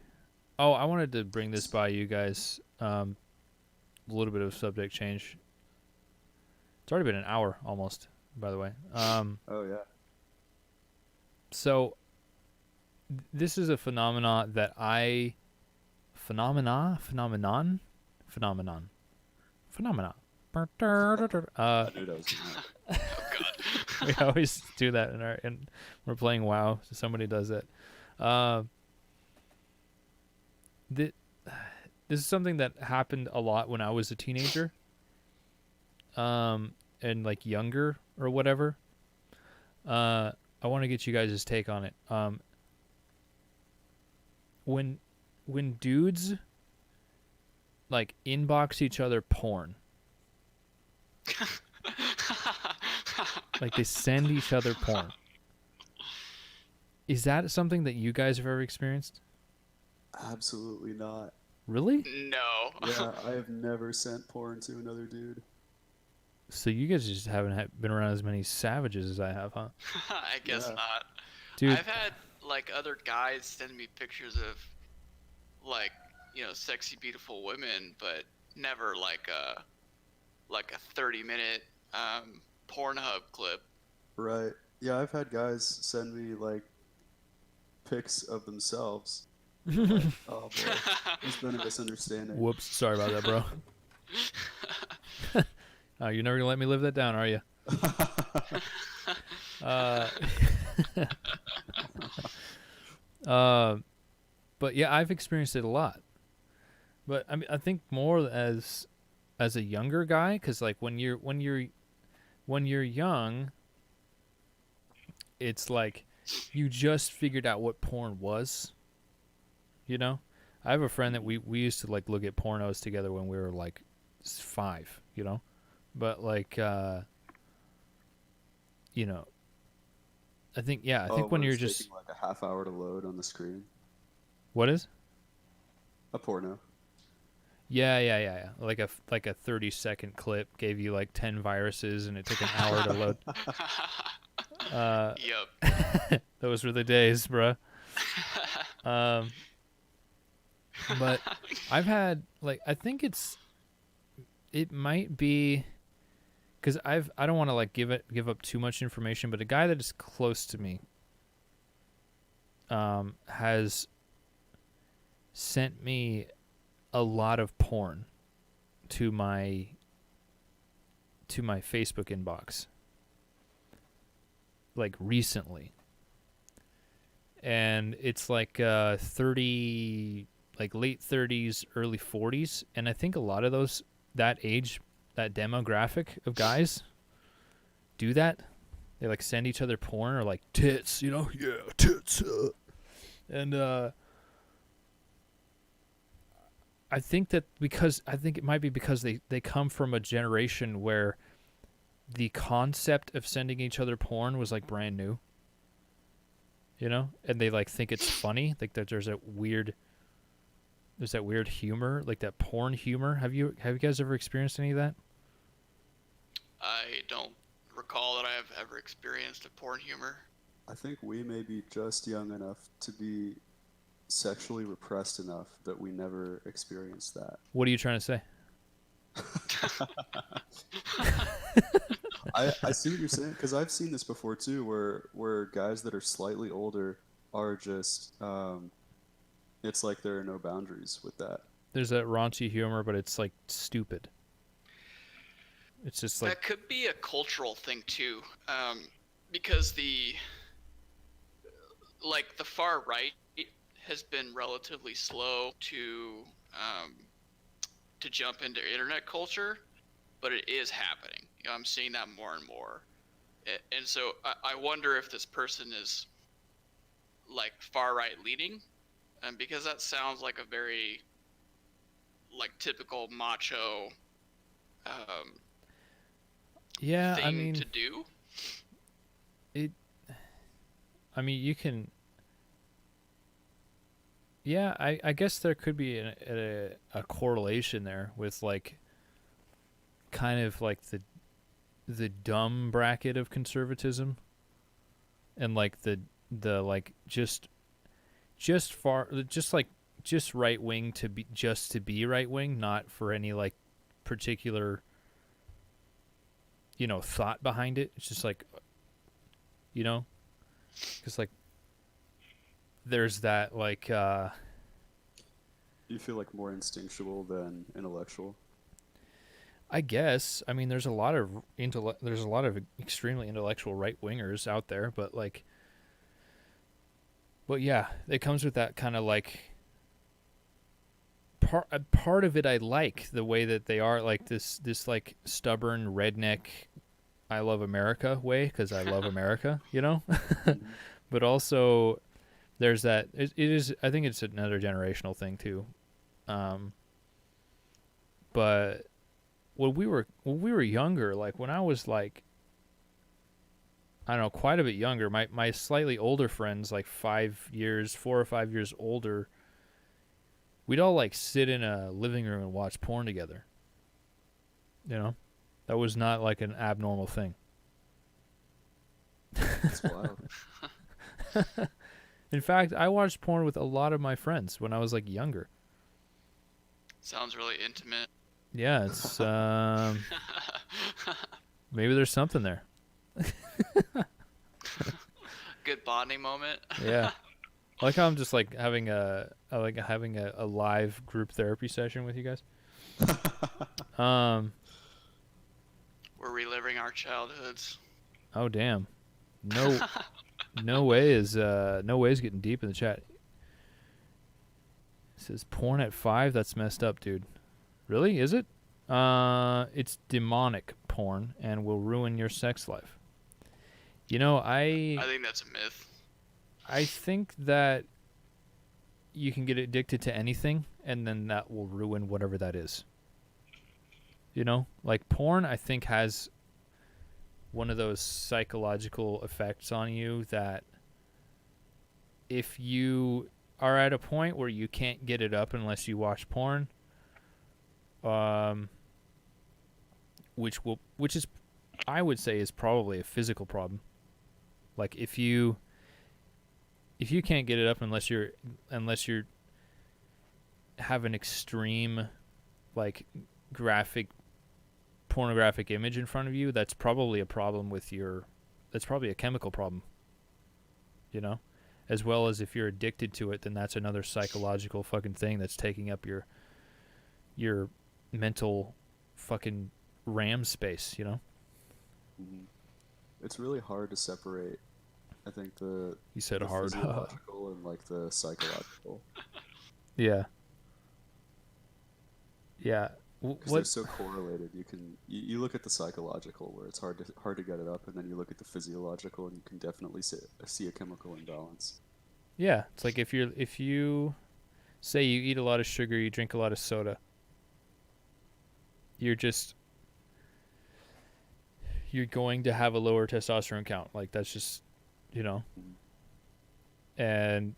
Oh, I wanted to bring this by you guys. A little bit of subject change. It's already been an hour almost, by the way. Oh yeah. So this is a phenomenon that phenomenon. I knew that was gonna happen. Oh God. We always do that in we're playing WoW, so somebody does it. This is something that happened a lot when I was a teenager, and like younger or whatever. I want to get you guys' take on it. When dudes like inbox each other porn, like they send each other porn. Is that something that you guys have ever experienced? Absolutely not. Really? No. Yeah, I have never sent porn to another dude. So you guys just haven't been around as many savages as I have, huh? I guess Yeah. not. Dude, I've had like other guys send me pictures of like, sexy beautiful women, but never like a 30-minute Pornhub clip. Right. Yeah, I've had guys send me like pics of themselves. Like, oh boy, there's been a misunderstanding. whoops, sorry about that, bro. You're never gonna let me live that down, are you? But yeah, I've experienced it a lot. But I mean, I think more as a younger guy, because like when you're young, it's like you just figured out what porn was. You know, I have a friend that we used to like look at pornos together when we were like 5. You know, but like I think I think when when you're it's just taking like a half hour to load on the screen. what is A porno. yeah like a 30-second clip gave you like 10 viruses and it took an hour to load. Yep. Those were the days, bruh. But I've had like I think it might be because I don't want to like give up too much information, but a guy that is close to me has sent me a lot of porn to my Facebook inbox like recently. And it's like 30 like late 30s, early 40s, and I think a lot of that demographic of guys do that. They like send each other porn or like tits, yeah, tits. And I think it might be because they come from a generation where the concept of sending each other porn was like brand new. You know? And they like think it's funny, like that there's that weird humor, like that porn humor. Have you guys ever experienced any of that? I don't recall that I have ever experienced a porn humor. I think we may be just young enough to be sexually repressed enough that we never experienced that. What are you trying to say? I see what you're saying, because I've seen this before too, where guys that are slightly older are just it's like there are no boundaries with that. There's that raunchy humor, but it's like stupid. It's just like That could be a cultural thing too, because the far right has been relatively slow to jump into internet culture, but it is happening. I'm seeing that more and more, and so I wonder if this person is like far right leaning, and because that sounds like a very like typical macho Yeah, I thing mean, to do. you can. Yeah, I guess there could be a correlation there with like kind of like the dumb bracket of conservatism, and like the like just right wing to be right wing, not for any like particular thought behind it. It's just like because like there's that like You feel like more instinctual than intellectual. I guess. I mean, there's a lot of extremely intellectual right wingers out there, but like, but yeah, it comes with that kind of like part of it. I like the way that they are like this like stubborn redneck, I love America way because I love America, But also, there's that. It is. I think it's another generational thing too. But when we were younger, like when I was like, I don't know, quite a bit younger, my slightly older friends, like 4 or 5 years older, we'd all like sit in a living room and watch porn together. That was not like an abnormal thing. That's wild. In fact, I watched porn with a lot of my friends when I was like younger. Sounds really intimate. Yeah, it's maybe there's something there. Good bonding moment. Yeah. I like how I'm just like having a live group therapy session with you guys. We're reliving our childhoods. Oh damn. No way is getting deep in the chat. It says porn at 5, that's messed up, dude. Really? Is it? It's demonic porn and will ruin your sex life. I think that's a myth. I think that you can get addicted to anything, and then that will ruin whatever that is. Like porn, I think has one of those psychological effects on you that if you are at a point where you can't get it up unless you watch porn, which is, I would say, is probably a physical problem. Like if you can't get it up unless you're have an extreme like pornographic image in front of you, that's probably a problem that's probably a chemical problem. As well as if you're addicted to it, then that's another psychological fucking thing that's taking up your mental fucking RAM space, Mm-hmm. It's really hard to separate, I think, the hard physiological and like the psychological. Yeah. Because they're so correlated. You look at the psychological where it's hard to get it up, and then you look at the physiological and you can definitely see a chemical imbalance. Yeah, it's like if you say you eat a lot of sugar, you drink a lot of soda, you're going to have a lower testosterone count. Like that's just, and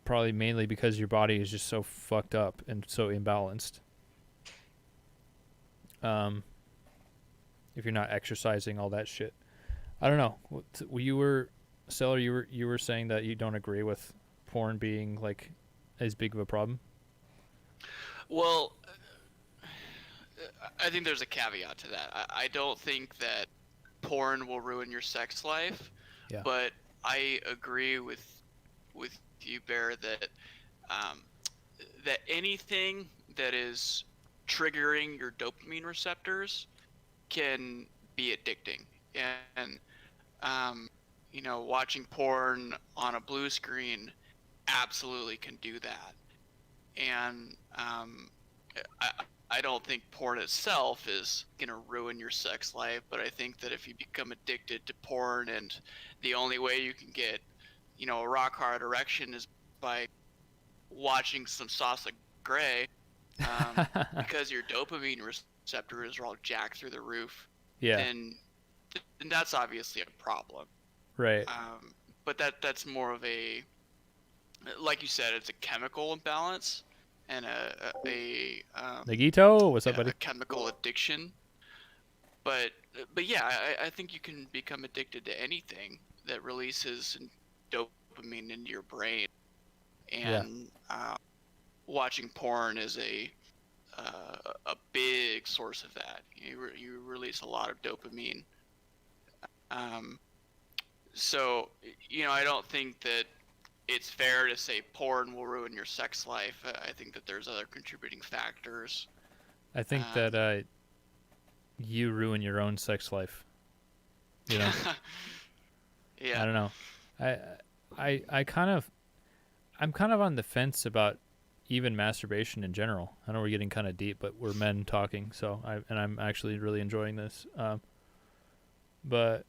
probably mainly because your body is just so fucked up and so imbalanced. If you're not exercising, all that shit. I don't know. Seller, you were saying that you don't agree with porn being like as big of a problem. Well, I think there's a caveat to that. I don't think that porn will ruin your sex life, but I agree with you, Bear, that that anything that is triggering your dopamine receptors can be addicting, and watching porn on a blue screen absolutely can do that. And I don't think porn itself is going to ruin your sex life, but I think that if you become addicted to porn and the only way you can get a rock hard erection is by watching some Sasha Grey, because your dopamine receptors are all jacked through the roof. Yeah. Then that's obviously a problem. Right. But that's more of a, like you said, it's a chemical imbalance and Nagito, what's up, buddy? a chemical addiction. But yeah, I think you can become addicted to anything that releases dopamine into your brain, and watching porn is a big source of that. You release a lot of dopamine. So I don't think that it's fair to say porn will ruin your sex life. I think that there's other contributing factors. I think that you ruin your own sex life. Yeah. I don't know. I'm kind of on the fence about even masturbation in general. I know we're getting kind of deep, but we're men talking, so I'm actually really enjoying this. But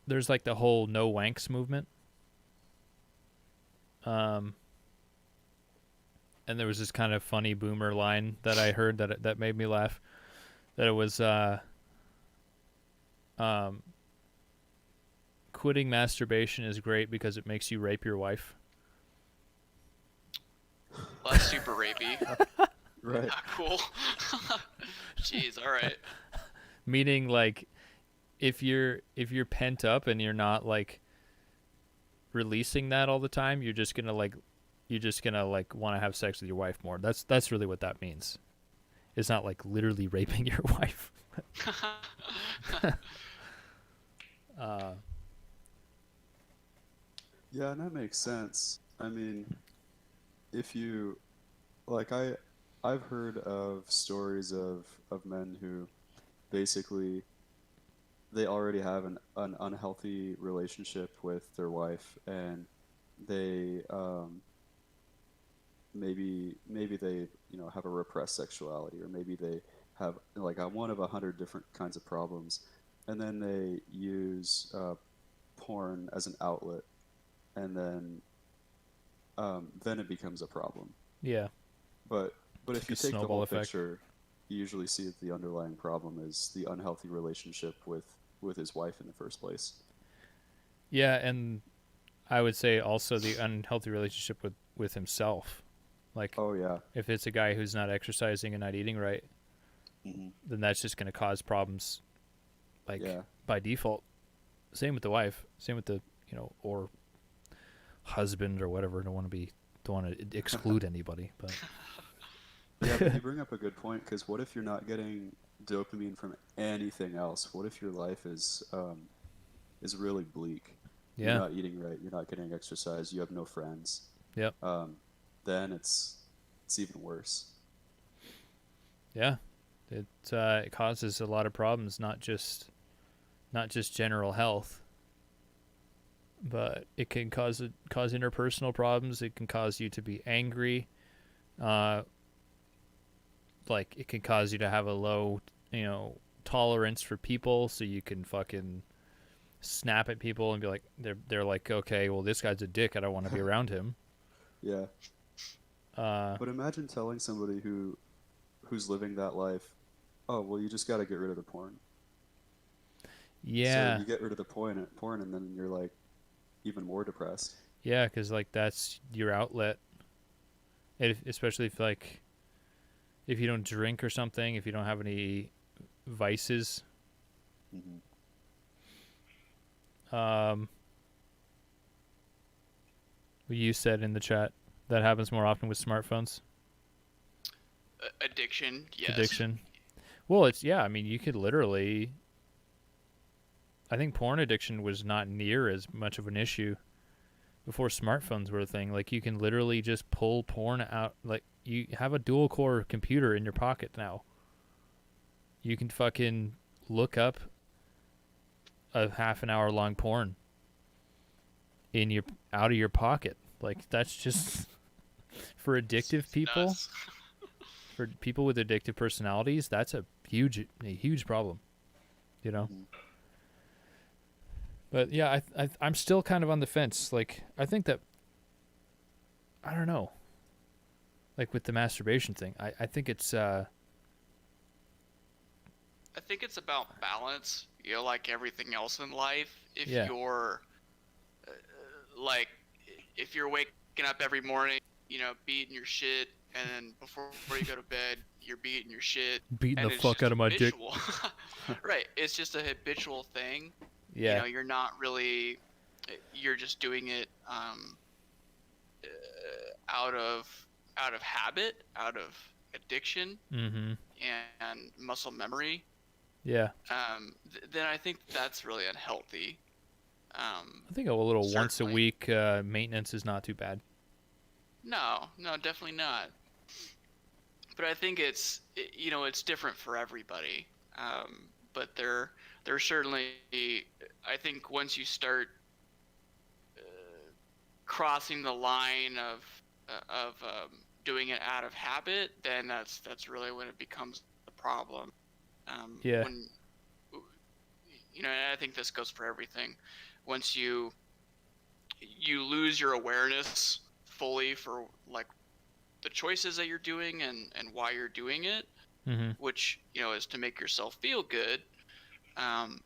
there's like the whole no wanks movement. And there was this kind of funny boomer line that I heard that made me laugh. That it was quitting masturbation is great because it makes you rape your wife. Well, that's super rapey. Right. Cool. Jeez, all right. Meaning, like, if you're pent up and you're not like releasing that all the time, you're just gonna want to have sex with your wife more. That's really what that means. It's not like literally raping your wife. Yeah, and that makes sense. I mean, if you I've heard of stories of men who basically they already have an unhealthy relationship with their wife, and they maybe they have a repressed sexuality, or maybe they have like one of 100 different kinds of problems, and then they use porn as an outlet, and then it becomes a problem. Yeah. But if you a take the snowball whole effect. picture, you usually see that the underlying problem is the unhealthy relationship with his wife in the first place. Yeah, and I would say also the unhealthy relationship with himself. Like, Oh yeah. if it's a guy who's not exercising and not eating right, Mm-hmm. then that's just going to cause problems, like, Yeah. by default. Same with the wife. Same with the, or husband or whatever. Don't want to exclude anybody, but Yeah, but you bring up a good point, because what if you're not getting dopamine from anything else? What if your life is really bleak? yeah. You're not eating right. You're not getting exercise. You have no friends. Yep. Then it's even worse. Yeah. It causes a lot of problems, not just general health, but it can cause interpersonal problems. It can cause you to be angry. Like, it can cause you to have a low, tolerance for people, so you can fucking snap at people and be like, they're like, okay, well, this guy's a dick, I don't want to be around him. Yeah. But imagine telling somebody who's living that life, oh, well, you just got to get rid of the porn. Yeah. So you get rid of the porn, and then you're like even more depressed. Yeah, because like that's your outlet. Especially if you don't drink or something, if you don't have any vices. Mm-hmm. You said in the chat that happens more often with smartphones. Addiction, yes. Addiction. Well, I mean, you could literally. I think porn addiction was not near as much of an issue before smartphones were a thing. Like, you can literally just pull porn out. Like, you have a dual core computer in your pocket now. You can fucking look up a half an hour long porn out of your pocket. Like, that's just for addictive people. Nuts. For people with addictive personalities, that's a huge problem. Mm-hmm. But yeah, I'm still kind of on the fence. Like, I think that, I don't know. Like with the masturbation thing, I think it's I think it's about balance. You know, like everything else in life. If Yeah. you're like, if you're waking up every morning, you know, beating your shit, and then before you go to bed, you're beating your shit, beating and the it's fuck just out of my dick. habitual. Right. It's just a habitual thing. You Yeah. know, you're not really. You're just doing it out of habit, out of addiction, Mm-hmm. and muscle memory. Yeah. Then I think that's really unhealthy. I think a little once a Certainly. week maintenance is not too bad. No, definitely not. But I think it's you know, it's different for everybody. But there certainly, I think once you start crossing the line of doing it out of habit, then that's really when it becomes the problem. Yeah. When you know, and I think this goes for everything. Once you lose your awareness fully for like the choices that you're doing and why you're doing it, Mm-hmm. which you know is to make yourself feel good, um,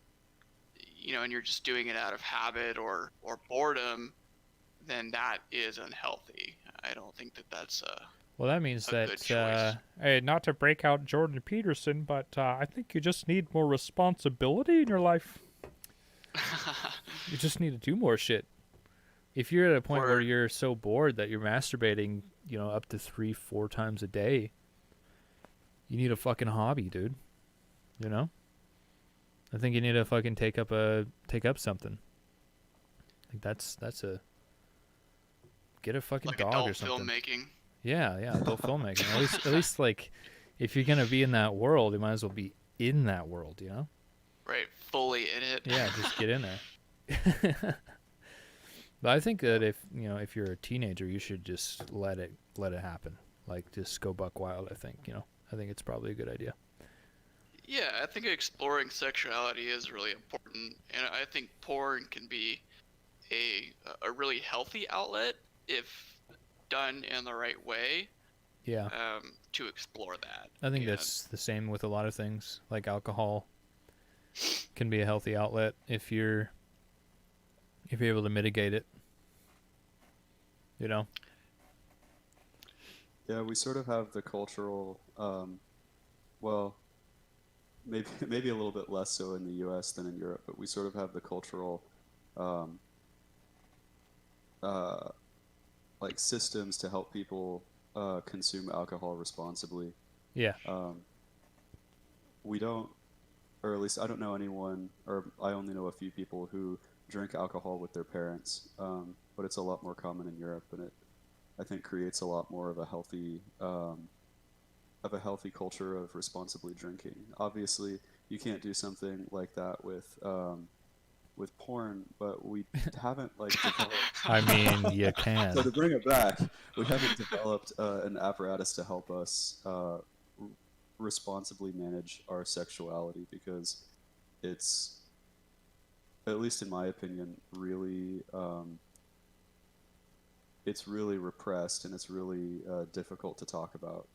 you know, and you're just doing it out of habit or boredom, then that is unhealthy. I don't think that that's Well, that means a that, good choice. hey, not to break out Jordan Peterson, but I think you just need more responsibility in your life. You just need to do more shit. If you're at a point where Or you're so bored that you're masturbating, you know, up to 3-4 times a day, you need a fucking hobby, dude. You know? I think you need to fucking take up something. Like that's a get a fucking like dog or adult something. filmmaking. Yeah, adult filmmaking. At least like if you're gonna be in that world, you might as well be in that world, you know? Right, fully in it. Yeah, just get in there. But I think that if you're a teenager, you should just let it happen. Like just go buck wild. I think it's probably a good idea. Yeah, I think exploring sexuality is really important, and I think porn can be a really healthy outlet if done in the right way, Yeah, to explore that. I think And that's the same with a lot of things. Like alcohol can be a healthy outlet if you're able to mitigate it. You know? Yeah, we sort of have the cultural, well, maybe a little bit less so in the U.S. than in Europe, but we sort of have the cultural, um, uh, like systems to help people consume alcohol responsibly. Yeah. We don't, or at least I don't know anyone, or I only know a few people who drink alcohol with their parents. But it's a lot more common in Europe, and it I think creates a lot more of a healthy culture of responsibly drinking. Obviously, you can't do something like that with porn, but we haven't like developed. I mean, you can. So to bring it back, we haven't developed an apparatus to help us responsibly manage our sexuality because it's, at least in my opinion, really it's really repressed and it's really difficult to talk about.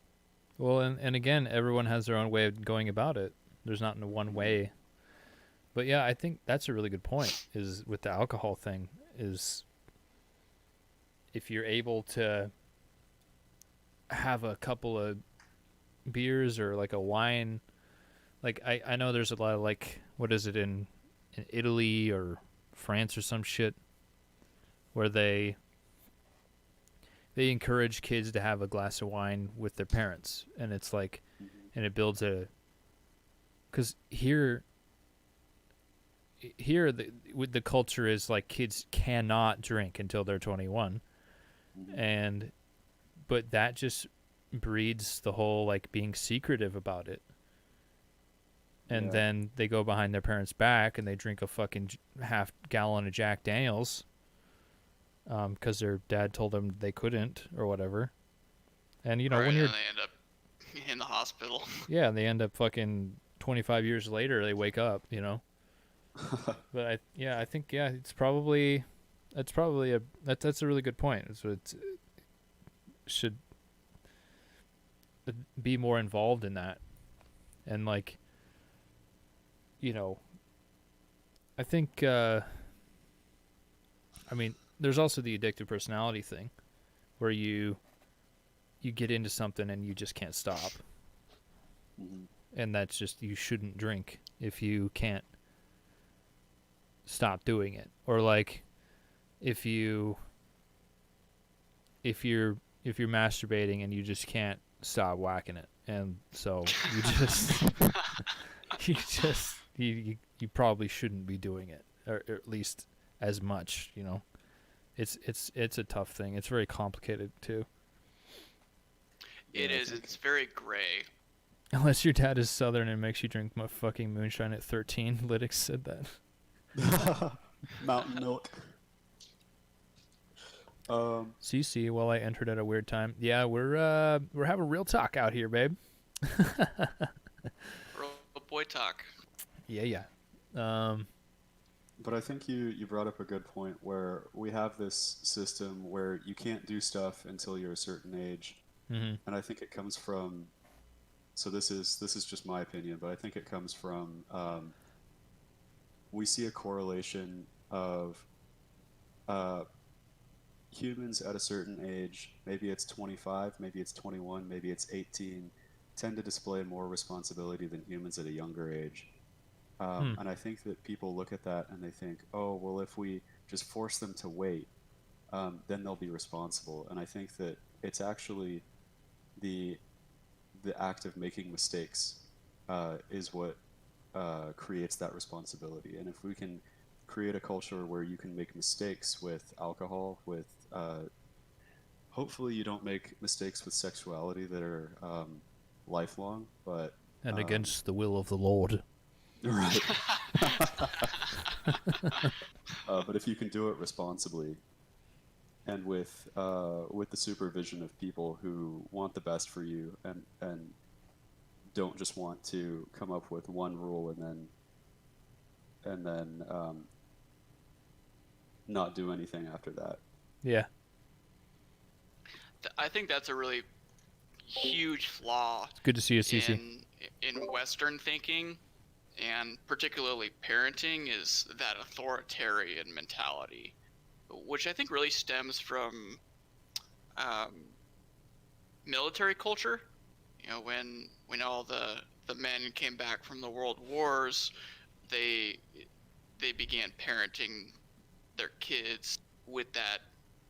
Well, and again, everyone has their own way of going about it. There's not in one way. But yeah, I think that's a really good point. Is with the alcohol thing is if you're able to have a couple of beers or like a wine, like I know there's a lot of like what is it in Italy or France or some shit where they encourage kids to have a glass of wine with their parents, and it's like, and it builds because here the culture is like kids cannot drink until they're 21, and but that just breeds the whole like being secretive about it, and then they go behind their parents' back and they drink a fucking half gallon of Jack Daniels because their dad told them they couldn't or whatever. And, you know, right, when you're... and they end up in the hospital. Yeah, and they end up fucking 25 years later, they wake up, you know? But I think it's probably that's a really good point. So it should be more involved in that, and like, I think I mean, there's also the addictive personality thing, where you get into something and you just can't stop, Mhm. and that's just, you shouldn't drink if you can't stop doing it, or like if you're masturbating and you just can't stop whacking it, and so you just you probably shouldn't be doing it, or at least as much. It's a tough thing. It's very complicated too. It Yeah, I is. think- It's very gray. Unless your dad is Southern and makes you drink fucking moonshine at 13. Lytics said that. Mountain milk. CC, well, I entered at a weird time. Yeah, we're having real talk out here, babe. Real boy talk. Yeah. But I think you brought up a good point where we have this system where you can't do stuff until you're a certain age, Mm-hmm. and I think it comes from. So this is just my opinion, but I think it comes from we see a correlation of humans at a certain age, maybe it's 25, maybe it's 21, maybe it's 18, tend to display more responsibility than humans at a younger age. And I think that people look at that and they think, oh, well, if we just force them to wait, then they'll be responsible. And I think that it's actually the act of making mistakes is what creates that responsibility. And if we can create a culture where you can make mistakes with alcohol, with hopefully you don't make mistakes with sexuality that are lifelong, but And against the will of the Lord. right. But if you can do it responsibly, and with the supervision of people who want the best for you, and don't just want to come up with one rule and then not do anything after that. Yeah. I think that's a really huge flaw It's good to see you, CC. in Western thinking, and particularly parenting, is that authoritarian mentality, which I think really stems from military culture. When all the men came back from the world wars, they began parenting their kids with that,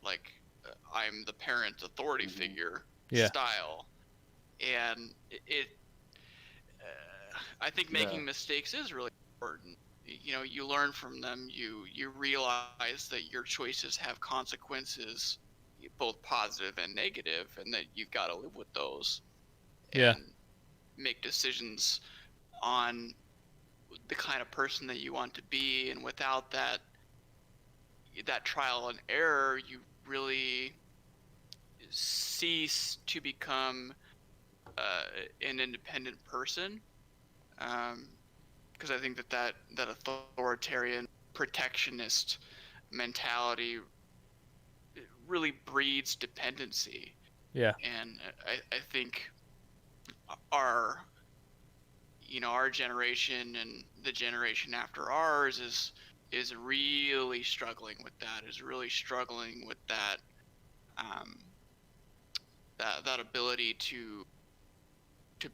like, I'm the parent authority figure Yeah. style, and I think making mistakes is really important. You learn from them. You realize that your choices have consequences, both positive and negative, and that you've got to live with those. Yeah. And make decisions on the kind of person that you want to be, and without that trial and error, you really cease to become an independent person. Because I think that authoritarian protectionist mentality really breeds dependency. Yeah. And I think our generation and the generation after ours is really struggling with that. Is really struggling with that that ability to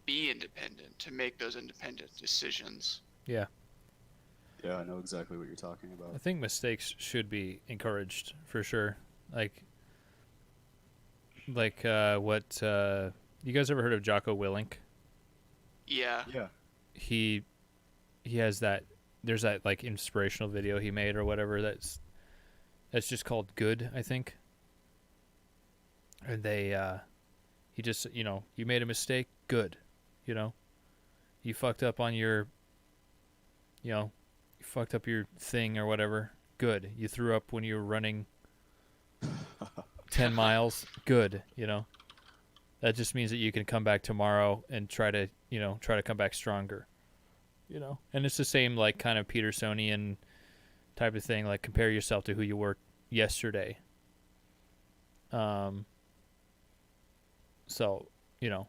be independent, to make those independent decisions. Yeah. Yeah, I know exactly what you're talking about. I think mistakes should be encouraged for sure. Like what you guys ever heard of Jocko Willink? Yeah. Yeah. He has that, there's that like inspirational video he made or whatever that's just called Good, I think. And he just, you made a mistake, good. You fucked up on your you fucked up your thing or whatever, good. You threw up when you were running 10 miles, good. That just means that you can come back tomorrow and try to come back stronger. you know. And it's the same like kind of Petersonian type of thing, like compare yourself to who you were yesterday. So, you know,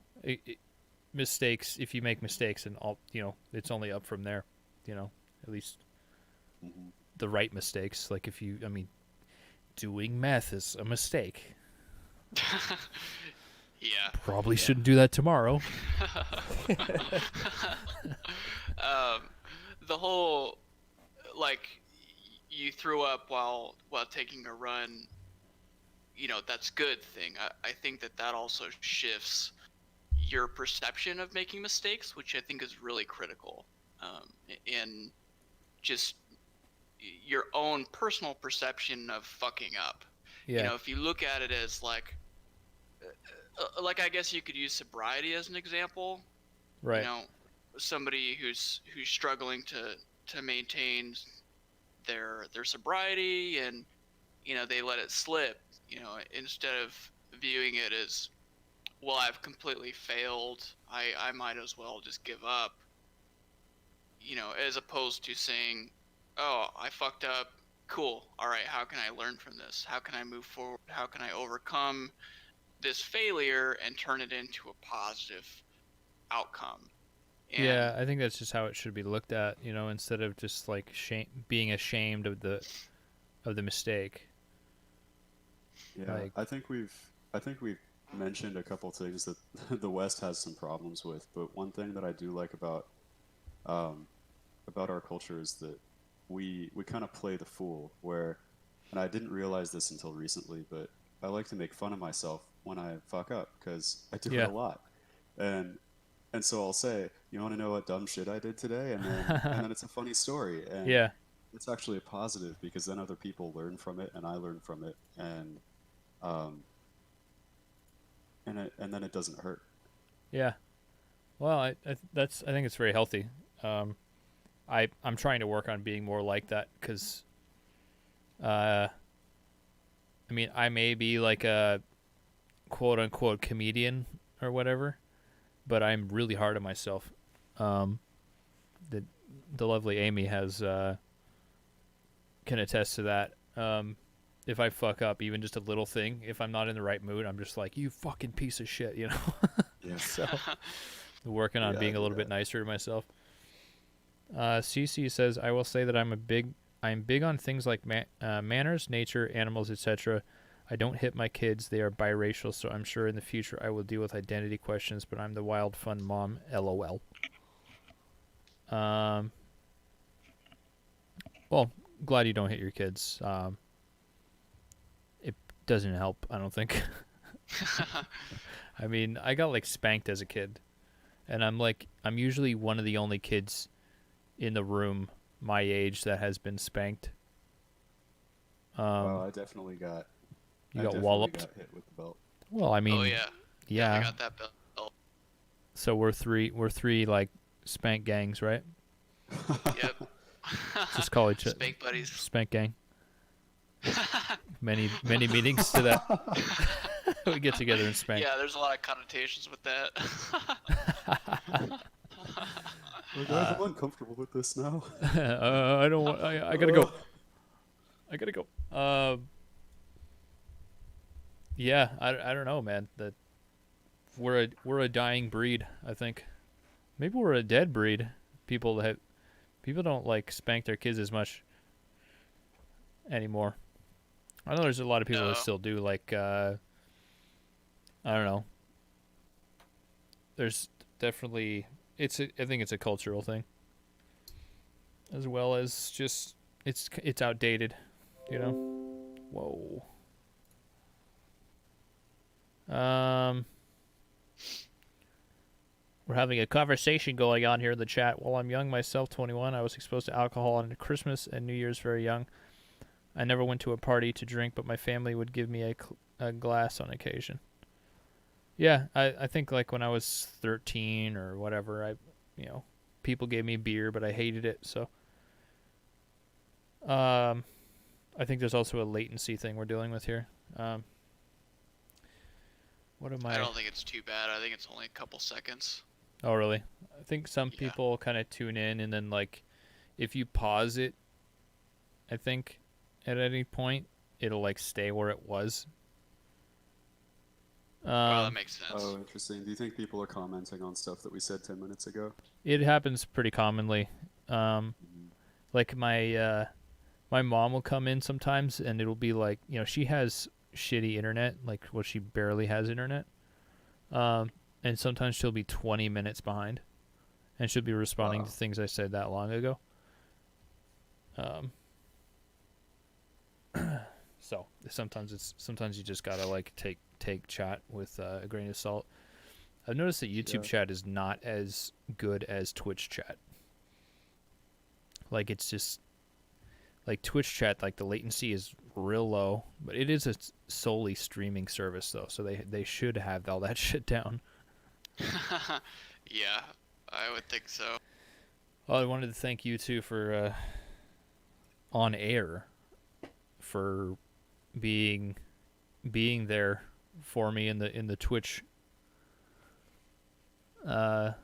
mistakes, if you make mistakes and all, you know, it's only up from there, you know, at least Hmm. the right mistakes. Like if you, I mean, doing meth is a mistake. Yeah. Probably Yeah. shouldn't do that tomorrow. The whole like you threw up while taking a run, you know, that's good thing. I think that also shifts your perception of making mistakes, which I think is really critical, in just your own personal perception of fucking up. You Yeah. know, if you look at it as like I guess you could use sobriety as an example. You Right. know, somebody who's struggling to maintain their sobriety, and you know they let it slip. You know, instead of viewing it as, well, I've completely failed, I might as well just give up. You know, as opposed to saying, oh, I fucked up. Cool. All right. How can I learn from this? How can I move forward? How can I overcome this failure and turn it into a positive outcome? And Yeah, I think that's just how it should be looked at, you know, instead of just like being ashamed of the mistake. Yeah, Like, I think we've mentioned a couple things that the West has some problems with, but one thing that I do like um, about our culture is that we kind of play the fool. Where, and I didn't realize this until recently, but I like to make fun of myself when I fuck up because I do it yeah. a lot, and and so I'll say, "You want to know what dumb shit I did today?" And then it's a funny story, and Yeah. it's actually a positive because then other people learn from it, and I learn from it, um, and then it doesn't hurt. Yeah. Well, I think it's very healthy. Um I'm trying to work on being more like that cuz I mean, I may be like a quote unquote comedian or whatever, but I'm really hard on myself. Um the the lovely Amy has can attest to that. If I fuck up even just a little thing, if I'm not in the right mood, I'm just like, you fucking piece of shit, you know? Yeah, So, working on yeah, I being a do little bit that. nicer to myself. CC says, I will say that I'm big on things like manners, nature, animals, etc. I don't hit my kids. They are biracial, so I'm sure in the future I will deal with identity questions, but I'm the wild, fun mom. LOL. Um, well, glad you don't hit your kids. It doesn't help, I don't think. I mean, I got like spanked as a kid, and I'm usually one of the only kids in the room my age that has been spanked. Wow, Um, you I got definitely walloped. got hit with the belt. Well, I oh mean, yeah, definitely yeah. got that belt. So we're three like spank gangs, right? Yep. Just call each other Spank buddies. spank gang. Many meetings to that. We get together and spank. Yeah, there's a lot of connotations with that. Oh, guys, I'm uncomfortable with this now. I don't. I gotta go. I gotta go. Yeah. I don't know, man. That we're a dying breed. I think maybe we're a dead breed. People don't like spank their kids as much anymore. I know there's a lot of people that No. still do. Like I don't know. There's definitely I think it's a cultural thing, as well as just it's outdated, you know. Whoa. We're having a conversation going on here in the chat. While I'm young myself, 21, I was exposed to alcohol on Christmas and New Year's very young. I never went to a party to drink, but my family would give me a glass on occasion. Yeah, I think like when I was 13 or whatever, people gave me beer, but I hated it. So, I think there's also a latency thing we're dealing with here. What am I I? don't think it's too bad. I think it's only a couple seconds. Oh, really? I think some Yeah. people kind of tune in and then like if you pause it, I think at any point it'll like stay where it was. Oh, that Um, makes sense. Oh, interesting. Do you think people are commenting on stuff that we said 10 minutes ago? it happens pretty commonly. Um, Mhm. like my mom will come in sometimes and it'll be like, you know, she has shitty internet, like well she barely has internet. And sometimes she'll be 20 minutes behind and she'll be responding to Wow. things I said that long ago. Um, so sometimes you just gotta like take chat with a grain of salt. I've noticed that YouTube Yeah. chat is not as good as Twitch chat. Like it's just like Twitch chat, like the latency is real low, but it is a solely streaming service though, so they should have all that shit down. Yeah, I would think so. Well, I wanted to thank you too for on air for being there for me in the Twitch that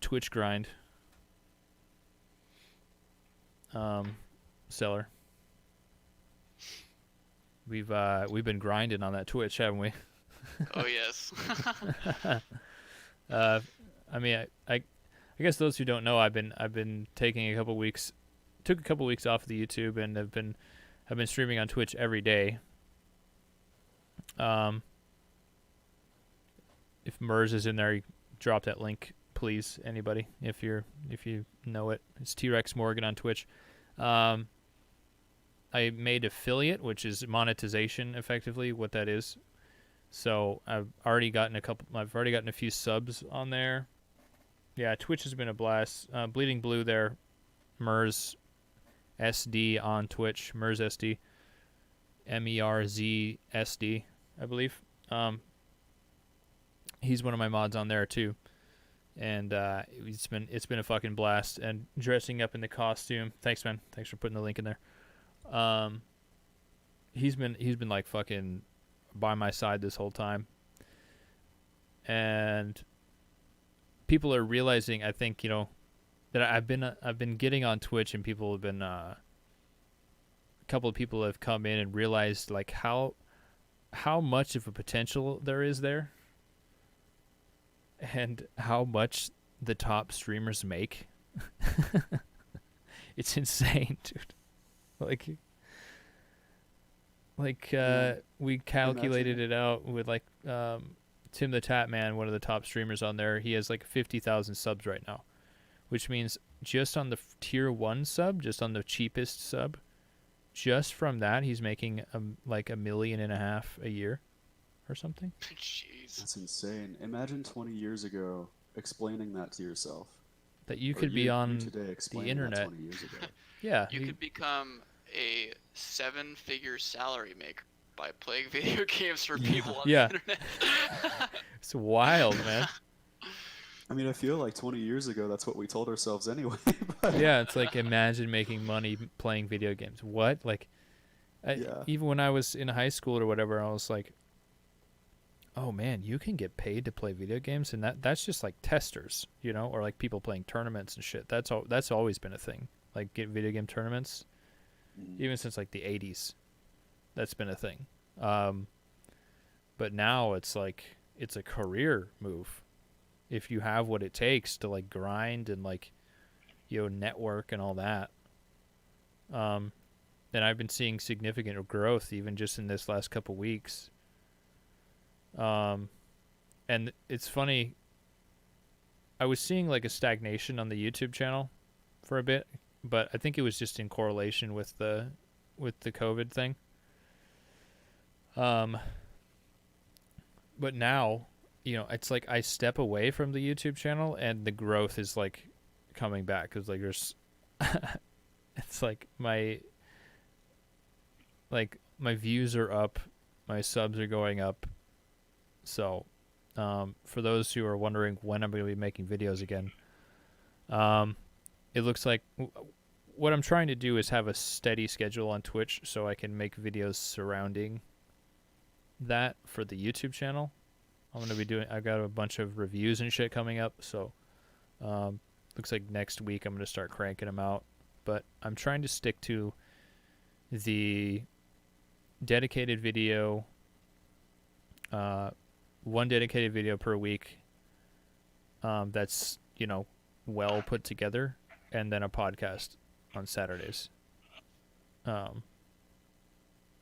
Twitch grind. Seller. We've been grinding on that Twitch, haven't we? Oh yes. Uh, I mean, I guess those who don't know, I've been taking a couple weeks, took a couple weeks off of the YouTube, and have been streaming on Twitch every day. If Mers is in there, drop that link, please. Anybody, if you know it, it's T-Rex Morgan on Twitch. I made affiliate, which is monetization, effectively what that is. So I've already gotten a few subs on there. Yeah, Twitch has been a blast. Bleeding Blue there, Mers SD on Twitch, Mers SD, MERZ I believe. He's one of my mods on there too, and it's been a fucking blast. And dressing up in the costume, thanks man, thanks for putting the link in there. He's been like fucking by my side this whole time, and people are realizing, I think, you know, that I've been getting on Twitch, and people have been a couple of people have come in and realized like how much of a potential there is there, and how much the top streamers make. It's insane, dude. We calculated it out with like Tim the Tap Man, one of the top streamers on there. He has like 50,000 subs right now, which means just on the tier 1 sub, just on the cheapest sub, just from that he's making like $1.5 million a year or something. Jeez. That's insane. Imagine 20 years ago explaining that to yourself. That you Or could be you on today the explaining internet. that 20 years ago. Yeah, You could become a 7-figure salary maker by playing video games for people on Yeah. the internet. it's wild, man. I mean, I feel like 20 years ago, that's what we told ourselves anyway. But Yeah, it's like imagine making money playing video games. What? Like, Yeah. even when I was in high school or whatever, I was like, oh man, you can get paid to play video games, and that's just like testers, you know, or like people playing tournaments and shit. That's always been a thing. Like get video game tournaments, even since like the 80s. That's been a thing. But now it's like it's a career move. If you have what it takes to like grind and like, you know, network and all that. And I've been seeing significant growth even just in this last couple weeks. And it's funny, I was seeing like a stagnation on the YouTube channel for a bit, but I think it was just in correlation with the COVID thing. But now, you know, it's like I step away from the YouTube channel and the growth is like coming back, because like there's it's like my views are up, my subs are going up. So for those who are wondering when I'm going to be making videos again, it looks like what I'm trying to do is have a steady schedule on Twitch so I can make videos surrounding that for the YouTube channel. I'm gonna be doing. I've got a bunch of reviews and shit coming up, so looks like next week I'm gonna start cranking them out. But I'm trying to stick to the dedicated video, one dedicated video per week. That's well put together, and then a podcast on Saturdays.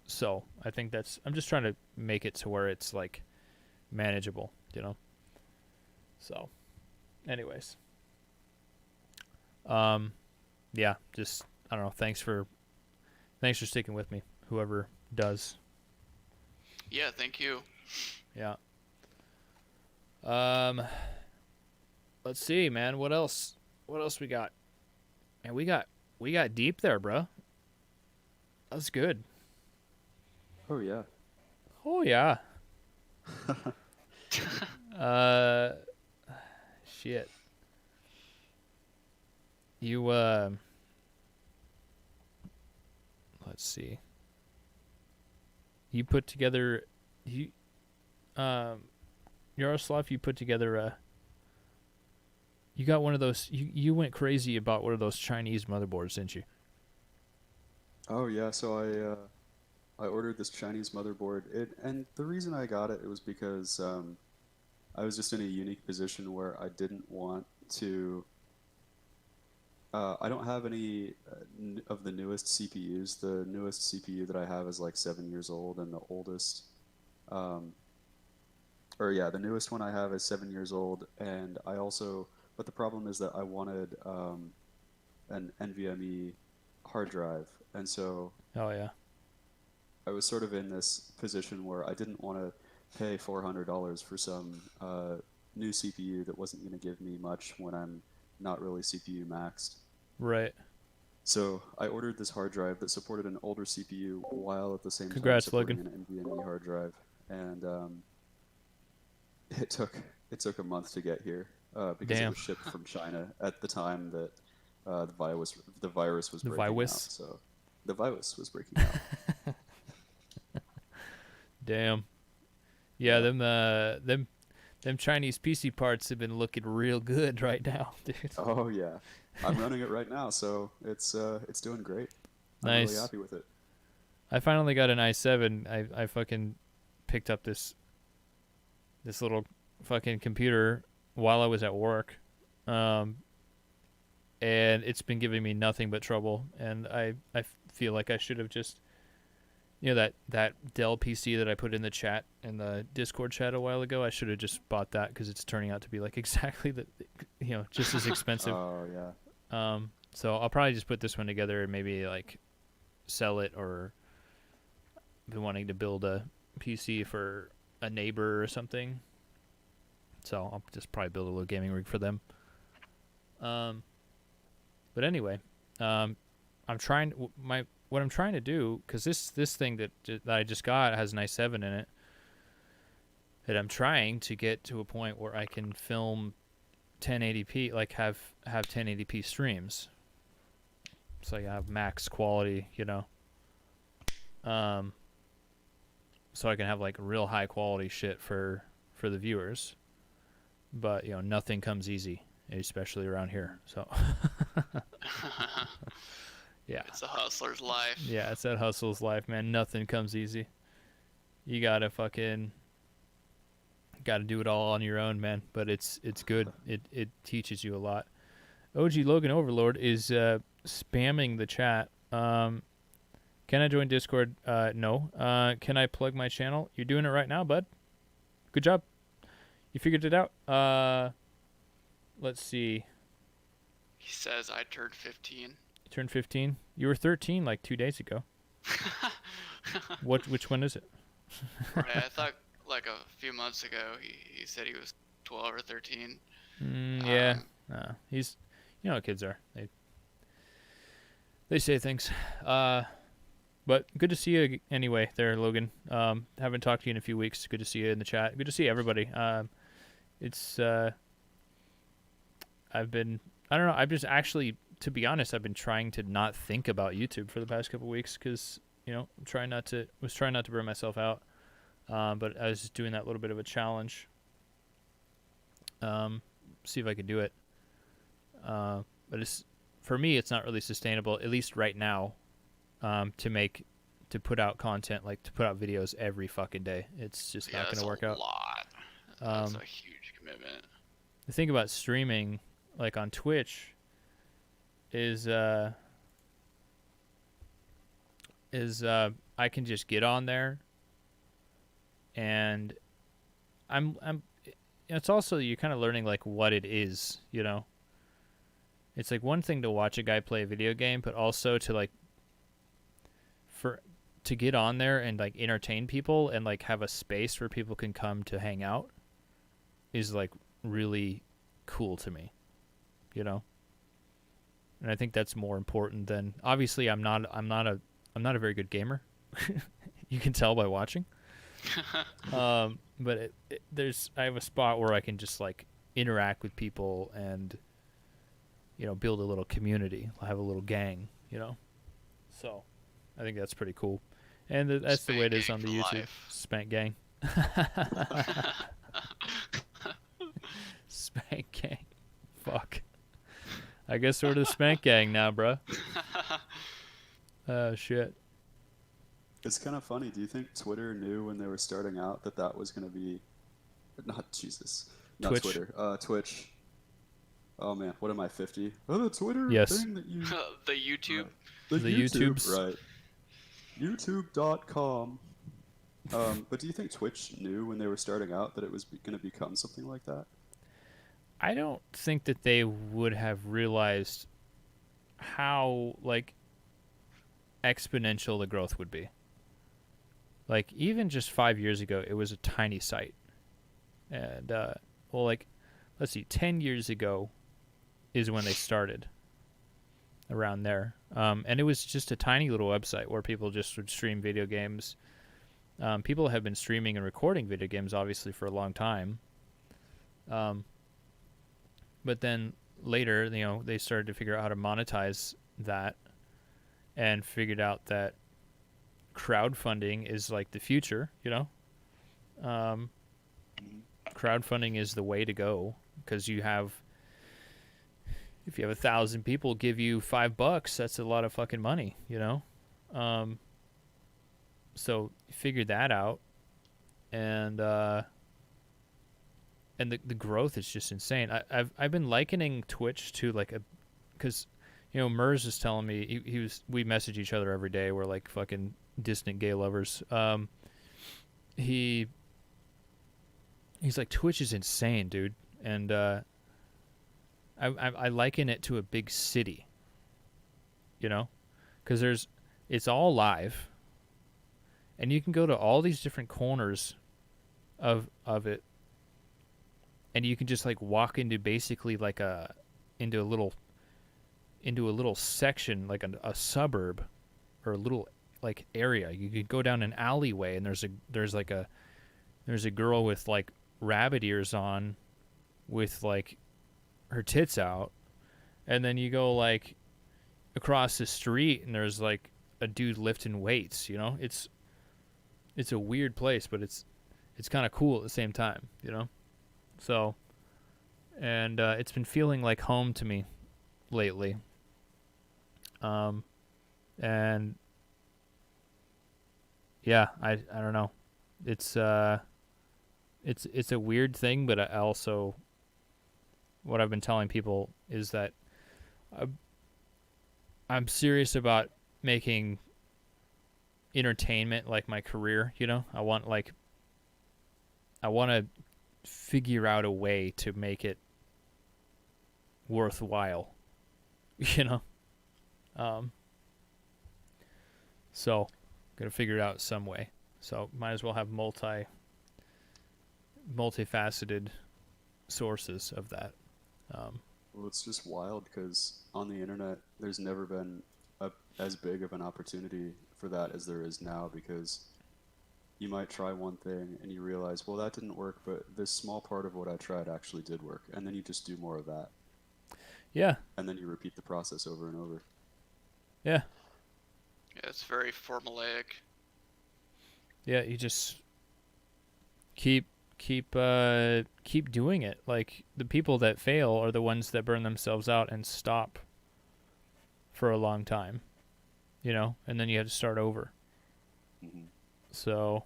So I think I'm just trying to make it to where it's like manageable, So, anyways, yeah, just I don't know. Thanks for sticking with me, whoever does. Yeah, thank you. Yeah. Let's see, man. What else? What else we got? And we got deep there, bro. That's good. Oh yeah. Oh yeah. Shit. You let's see. You put together Yaroslav, you put together you got one of those you went crazy about one of those Chinese motherboards, didn't you? Oh yeah. So I ordered this Chinese motherboard. And the reason I got it was because I was just in a unique position where I didn't want to. I don't have any of the newest CPUs. The newest CPU that I have is like 7 years old, and the oldest, the newest one I have is 7 years old. And but the problem is that I wanted an NVMe hard drive, and so. Oh yeah. I was sort of in this position where I didn't want to pay $400 for some new CPU that wasn't going to give me much when I'm not really CPU maxed. Right. So I ordered this hard drive that supported an older CPU while at the same Congrats, time supporting Logan. an NVMe hard drive, and it took a month to get here because Damn. it was shipped from China at the time that the virus was breaking out. So the virus was breaking out. Damn. Yeah, them Chinese PC parts have been looking real good right now, dude. Oh yeah, I'm running it right now, so it's doing great. I'm Nice. really happy with it. I finally got an i7. I fucking picked up this little fucking computer while I was at work, and it's been giving me nothing but trouble. And I feel like I should have just. That Dell PC that I put in the Discord chat a while ago, I should have just bought that because it's turning out to be like exactly just as expensive. Oh yeah. So I'll probably just put this one together and maybe like sell it, or been wanting to build a PC for a neighbor or something. So I'll just probably build a little gaming rig for them. But anyway, what I'm trying to do, because this thing that I just got has an i7 in it, and I'm trying to get to a point where I can film 1080p, like have 1080p streams, so I have max quality, so I can have like real high quality shit for the viewers. But nothing comes easy, especially around here. So yeah, It's a hustler's life. yeah, it's that hustle's life, man. Nothing comes easy. You gotta do it all on your own, man. But it's good. It teaches you a lot. OG Logan Overlord is spamming the chat. Can I join Discord? No. Can I plug my channel? You're doing it right now, bud. Good job. You figured it out. Let's see. He says I turned 15. You turned 15. You were 13 like 2 days ago. Which one is it? Right, I thought like a few months ago he said he was 12 or 13. Yeah. He's, how kids are. They say things. But good to see you anyway there, Logan. Haven't talked to you in a few weeks. Good to see you in the chat. Good to see everybody. I've just actually, to be honest, I've been trying to not think about YouTube for the past couple of weeks because, was trying not to burn myself out. But I was just doing that little bit of a challenge See if I could do it. But it's for me, it's not really sustainable, at least right now, to put out content, like to put out videos every fucking day. It's just not going to work out. That's a huge commitment. The thing about streaming, like on Twitch, is I can just get on there, and it's also, you're kind of learning like what it is, you know. It's like one thing to watch a guy play a video game, but also to get on there and like entertain people and like have a space where people can come to hang out is like really cool to me, you know. And I think that's more important than, obviously I'm not a very good gamer. You can tell by watching. But I have a spot where I can just like interact with people and, you know, build a little community, have a little gang, you know. So I think that's pretty cool. And that's the way it is on the YouTube. Life. Spank gang. Spank gang. Fuck. I guess we're the Spank gang now, bruh. Shit. It's kind of funny. Do you think Twitter knew when they were starting out that that was going to be, not Twitch. Twitter, Twitch. Oh man, what am I, 50? Oh, the Twitter Yes. thing that you... The YouTube. The YouTube, YouTubes. right. YouTube.com. But do you think Twitch knew when they were starting out that it was going to become something like that? I don't think that they would have realized how like exponential the growth would be. Like even just 5 years ago, it was a tiny site, and well, like let's see, 10 years ago is when they started. Around there, and it was just a tiny little website where people just would stream video games. People have been streaming and recording video games obviously for a long time. But then later, you know, they started to figure out how to monetize that and figured out that crowdfunding is like the future, you know? Crowdfunding is the way to go because if you have 1,000 people give you $5, that's a lot of fucking money, you know? So figured that out, and the growth is just insane. I've been likening Twitch to like because you know, Mers is telling me we message each other every day. We're like fucking distant gay lovers. He's like, Twitch is insane, dude, and I liken it to a big city, you know, because it's all live, and you can go to all these different corners of it, and you can just like walk into basically like into a little section, like a suburb or a little like area. You could go down an alleyway, and there's a girl with like rabbit ears on, with like her tits out, and then you go like across the street and there's like a dude lifting weights, you know. It's a weird place, but it's kind of cool at the same time, you know. So, and it's been feeling like home to me lately. And yeah, I don't know. It's a weird thing, but I also, what I've been telling people is that I'm serious about making entertainment like my career, you know? I want to figure out a way to make it worthwhile, you know? So gotta figure it out some way. So might as well have multifaceted sources of that. Well, it's just wild because on the internet, there's never been as big of an opportunity for that as there is now, because you might try one thing and you realize, well, that didn't work, but this small part of what I tried actually did work. And then you just do more of that. Yeah. And then you repeat the process over and over. Yeah. Yeah, it's very formulaic. Yeah, you just keep keep doing it. Like, the people that fail are the ones that burn themselves out and stop for a long time, you know, and then you have to start over. Mm-hmm. So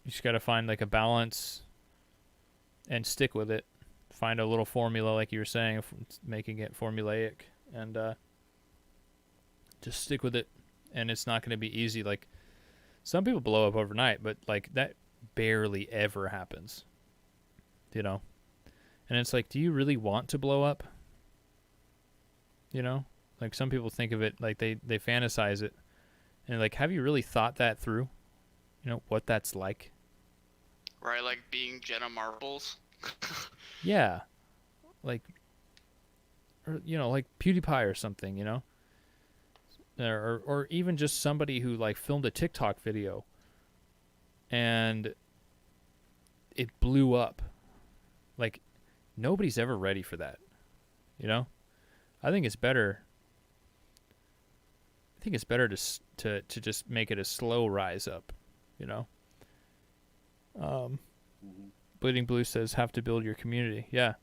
you just got to find like a balance and stick with it. Find a little formula, like you were saying, making it formulaic, and just stick with it. And it's not going to be easy. Like, some people blow up overnight, but like that barely ever happens, you know. And it's like, do you really want to blow up? You know, like, some people think of it like they fantasize it, and like, have you really thought that through? You know what that's like? Right, like being Jenna Marbles. Yeah, like, or, you know, like PewDiePie or something, you know, or even just somebody who like filmed a TikTok video and it blew up. Like, nobody's ever ready for that, you know. I think it's better to just make it a slow rise up, you know. Mm-hmm. Bleeding Blue says, have to build your community. Yeah.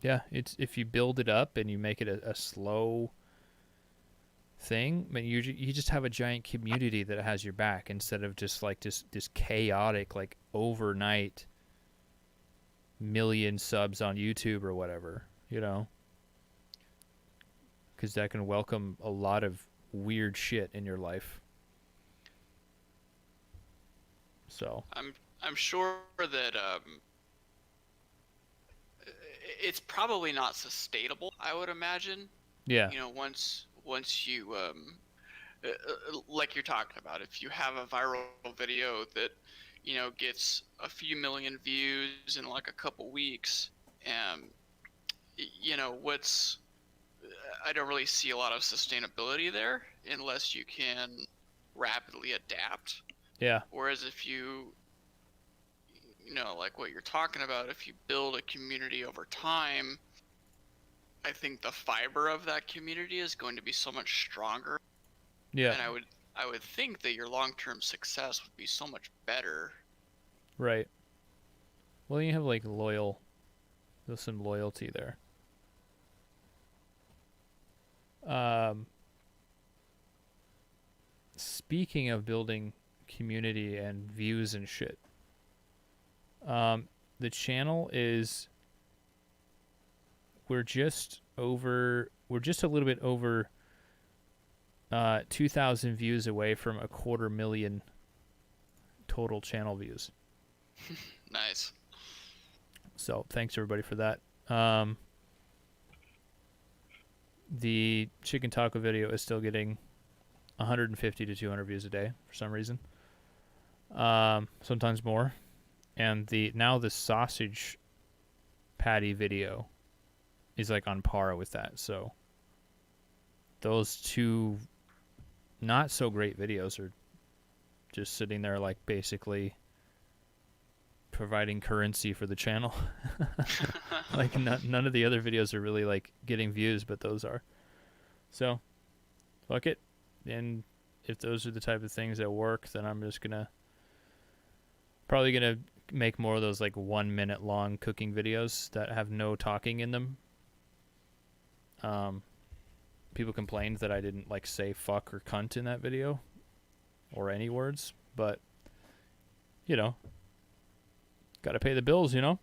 Yeah, it's, if you build it up and you make it a slow thing, I mean, you just have a giant community that has your back, instead of just like this chaotic, like, overnight million subs on YouTube or whatever, you know, because that can welcome a lot of weird shit in your life. So I'm sure that it's probably not sustainable, I would imagine. yeah, You know, once you like you're talking about, if you have a viral video that, you know, gets a few million views in like a couple weeks, you know, I don't really see a lot of sustainability there unless you can rapidly adapt. yeah, Whereas if you know, like what you're talking about, if you build a community over time, I think the fiber of that community is going to be so much stronger. yeah, And I would think that your long-term success would be so much better. right. Well, you have like there's some loyalty there. Speaking of building community and views and shit, the channel is, we're just a little bit over 2,000 views away from 250,000 total channel views. Nice. So thanks everybody for that. The chicken taco video is still getting 150 to 200 views a day for some reason. Sometimes more. And the sausage patty video is like on par with that. So those two not so great videos are just sitting there, like, basically providing currency for the channel. Like, none of the other videos are really like getting views, but those are. So fuck it. And if those are the type of things that work, then I'm just probably gonna make more of those like 1 minute long cooking videos that have no talking in them. People complained that I didn't like say fuck or cunt in that video, or any words, but you know, gotta pay the bills, you know.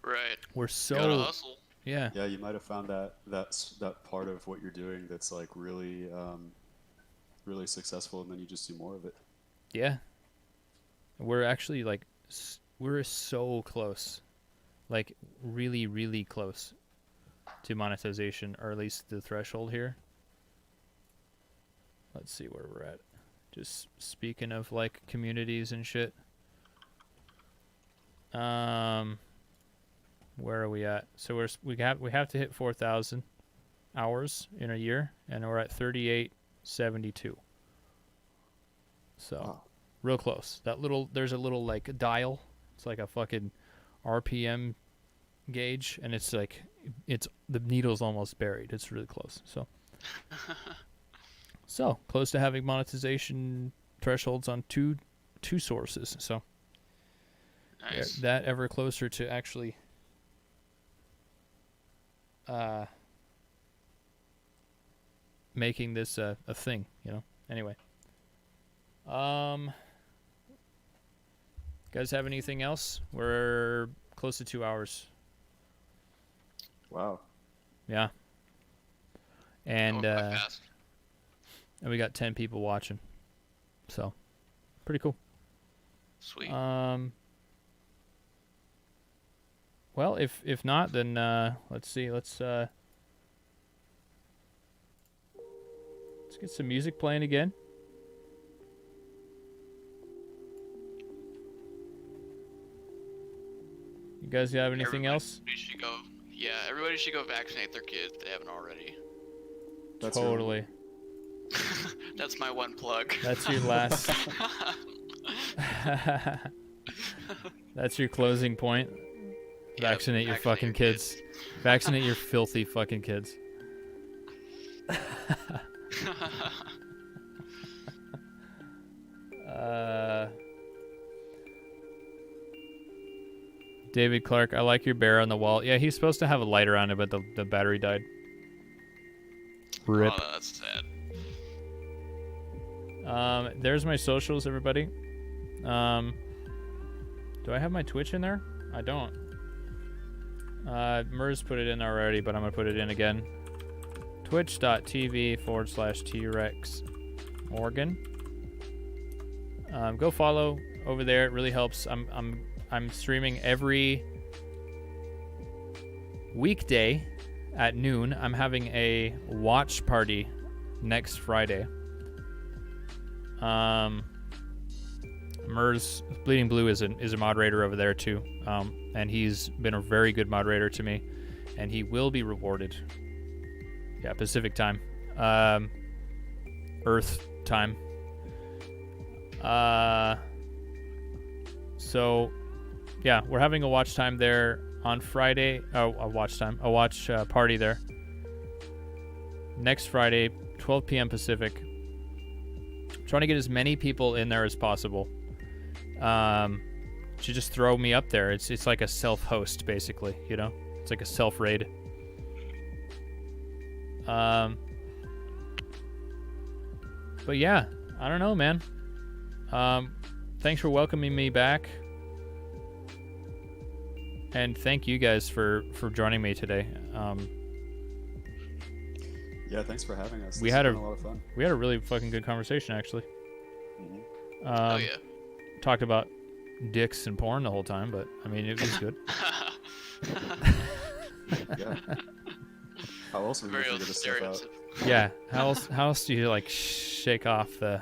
Right. We're so Gotta hustle. yeah. Yeah, you might have found that part of what you're doing that's like really really successful, and then you just do more of it. Yeah. We're actually like we're so close, like really, really close to monetization, or at least the threshold here. Let's see where we're at. Just speaking of like communities and shit. Where are we at? So we have to hit 4,000 hours in a year, and we're at 3872. So Wow. real close. There's a little like dial. It's like a fucking RPM gauge, and it's like the needle's almost buried. It's really close. So close to having monetization thresholds on two two sources. So Nice. that ever closer to actually making this a thing, you know. Anyway, guys have anything else? We're close to 2 hours. Wow. Yeah. And Going by fast. and we got 10 people watching. So, pretty cool. Sweet. Well, if not, then let's see. Let's get some music playing again. You guys have anything else? Everybody should go vaccinate their kids if they haven't already. That's Totally. That's my one plug. That's your last. That's your closing point. Yeah, Vaccinate your fucking kids. Vaccinate your filthy fucking kids. David Clark, I like your bear on the wall. Yeah, he's supposed to have a lighter on it, but the battery died. Rip. Oh, that's sad. There's my socials, everybody. Do I have my Twitch in there? I don't. Mers put it in already, but I'm gonna put it in again. Twitch.tv/T-Rex Morgan. Go follow over there. It really helps. I'm streaming every weekday at noon. I'm having a watch party next Friday. Mers Bleeding Blue is a moderator over there too, and he's been a very good moderator to me, and he will be rewarded. Yeah, Pacific time, Earth time. So yeah, we're having a watch time there on Friday. Oh, a watch party there next Friday, 12 p.m. Pacific. Trying to get as many people in there as possible. To just throw me up there. It's like a self-host, basically, you know? It's like a self-raid. But yeah, I don't know, man. Thanks for welcoming me back. And thank you guys for joining me today. Yeah, thanks for having us. We This had has been a lot of fun. We had a really fucking good conversation, actually. Oh yeah. Talked about dicks and porn the whole time, but I mean, it was good. Yeah. How else are we Very gonna figure this stuff out? stereotypical. Yeah. How else do you like shake off the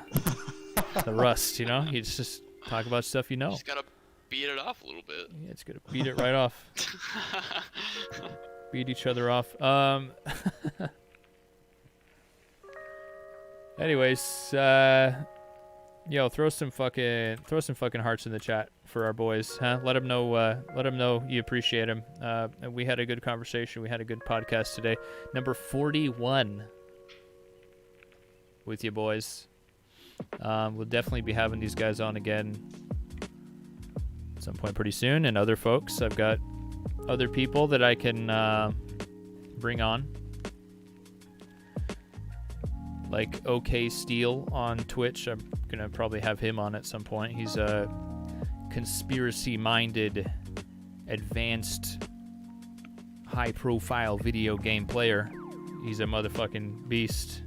rust? You know, you just talk about stuff you know. Just gotta beat it off a little bit. Yeah, it's gonna beat it right off. Beat each other off. Anyways, yo, throw some fucking hearts in the chat for our boys, huh? Let them know you appreciate them. We had a good conversation. We had a good podcast today. Number 41 with you boys. We'll definitely be having these guys on again at some point pretty soon, and other folks. I've got other people that I can bring on, like OK Steel on Twitch. I'm gonna probably have him on at some point. He's a conspiracy-minded, advanced, high-profile video game player. He's a motherfucking beast.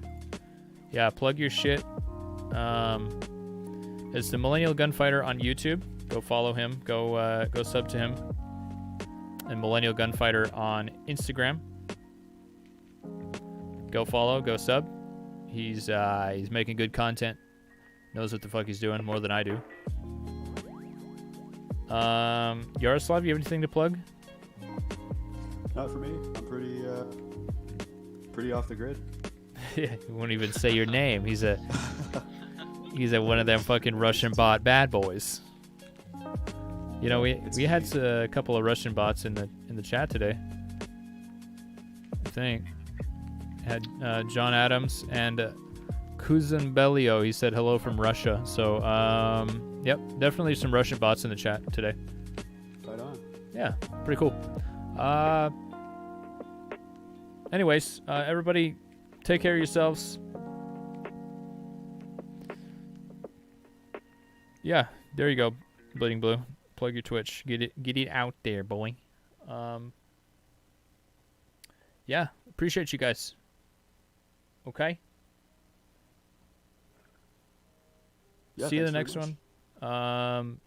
Yeah, plug your shit. It's the Millennial Gunfighter on YouTube. Go follow him. Go sub to him. And Millennial Gunfighter on Instagram. Go follow. Go sub. He's making good content. Knows what the fuck he's doing more than I do. Yaroslav, you have anything to plug? Not for me. I'm pretty off the grid. Yeah, he won't even say your name. He's a one of them fucking Russian bot bad boys. You know, we had a couple of Russian bots in the chat today. I think had John Adams and Kuzanbelio, he said hello from Russia. So, yep, definitely some Russian bots in the chat today. Right on. Yeah, pretty cool. Anyways, everybody, take care of yourselves. Yeah, there you go, Bleeding Blue. Plug your Twitch. Get it out there, boy. Yeah, appreciate you guys. Okay. Yeah, See you in the thanks next very one.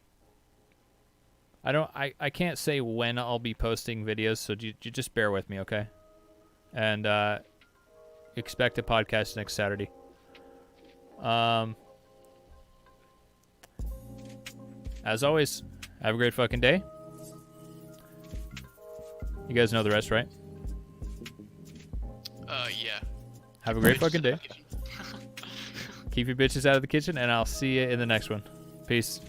I can't say when I'll be posting videos, so you just bear with me, okay? And expect a podcast next Saturday. As always, have a great fucking day. You guys know the rest, right? Yeah. Have a great fucking day. Keep your bitches out of the kitchen, and I'll see you in the next one. Peace.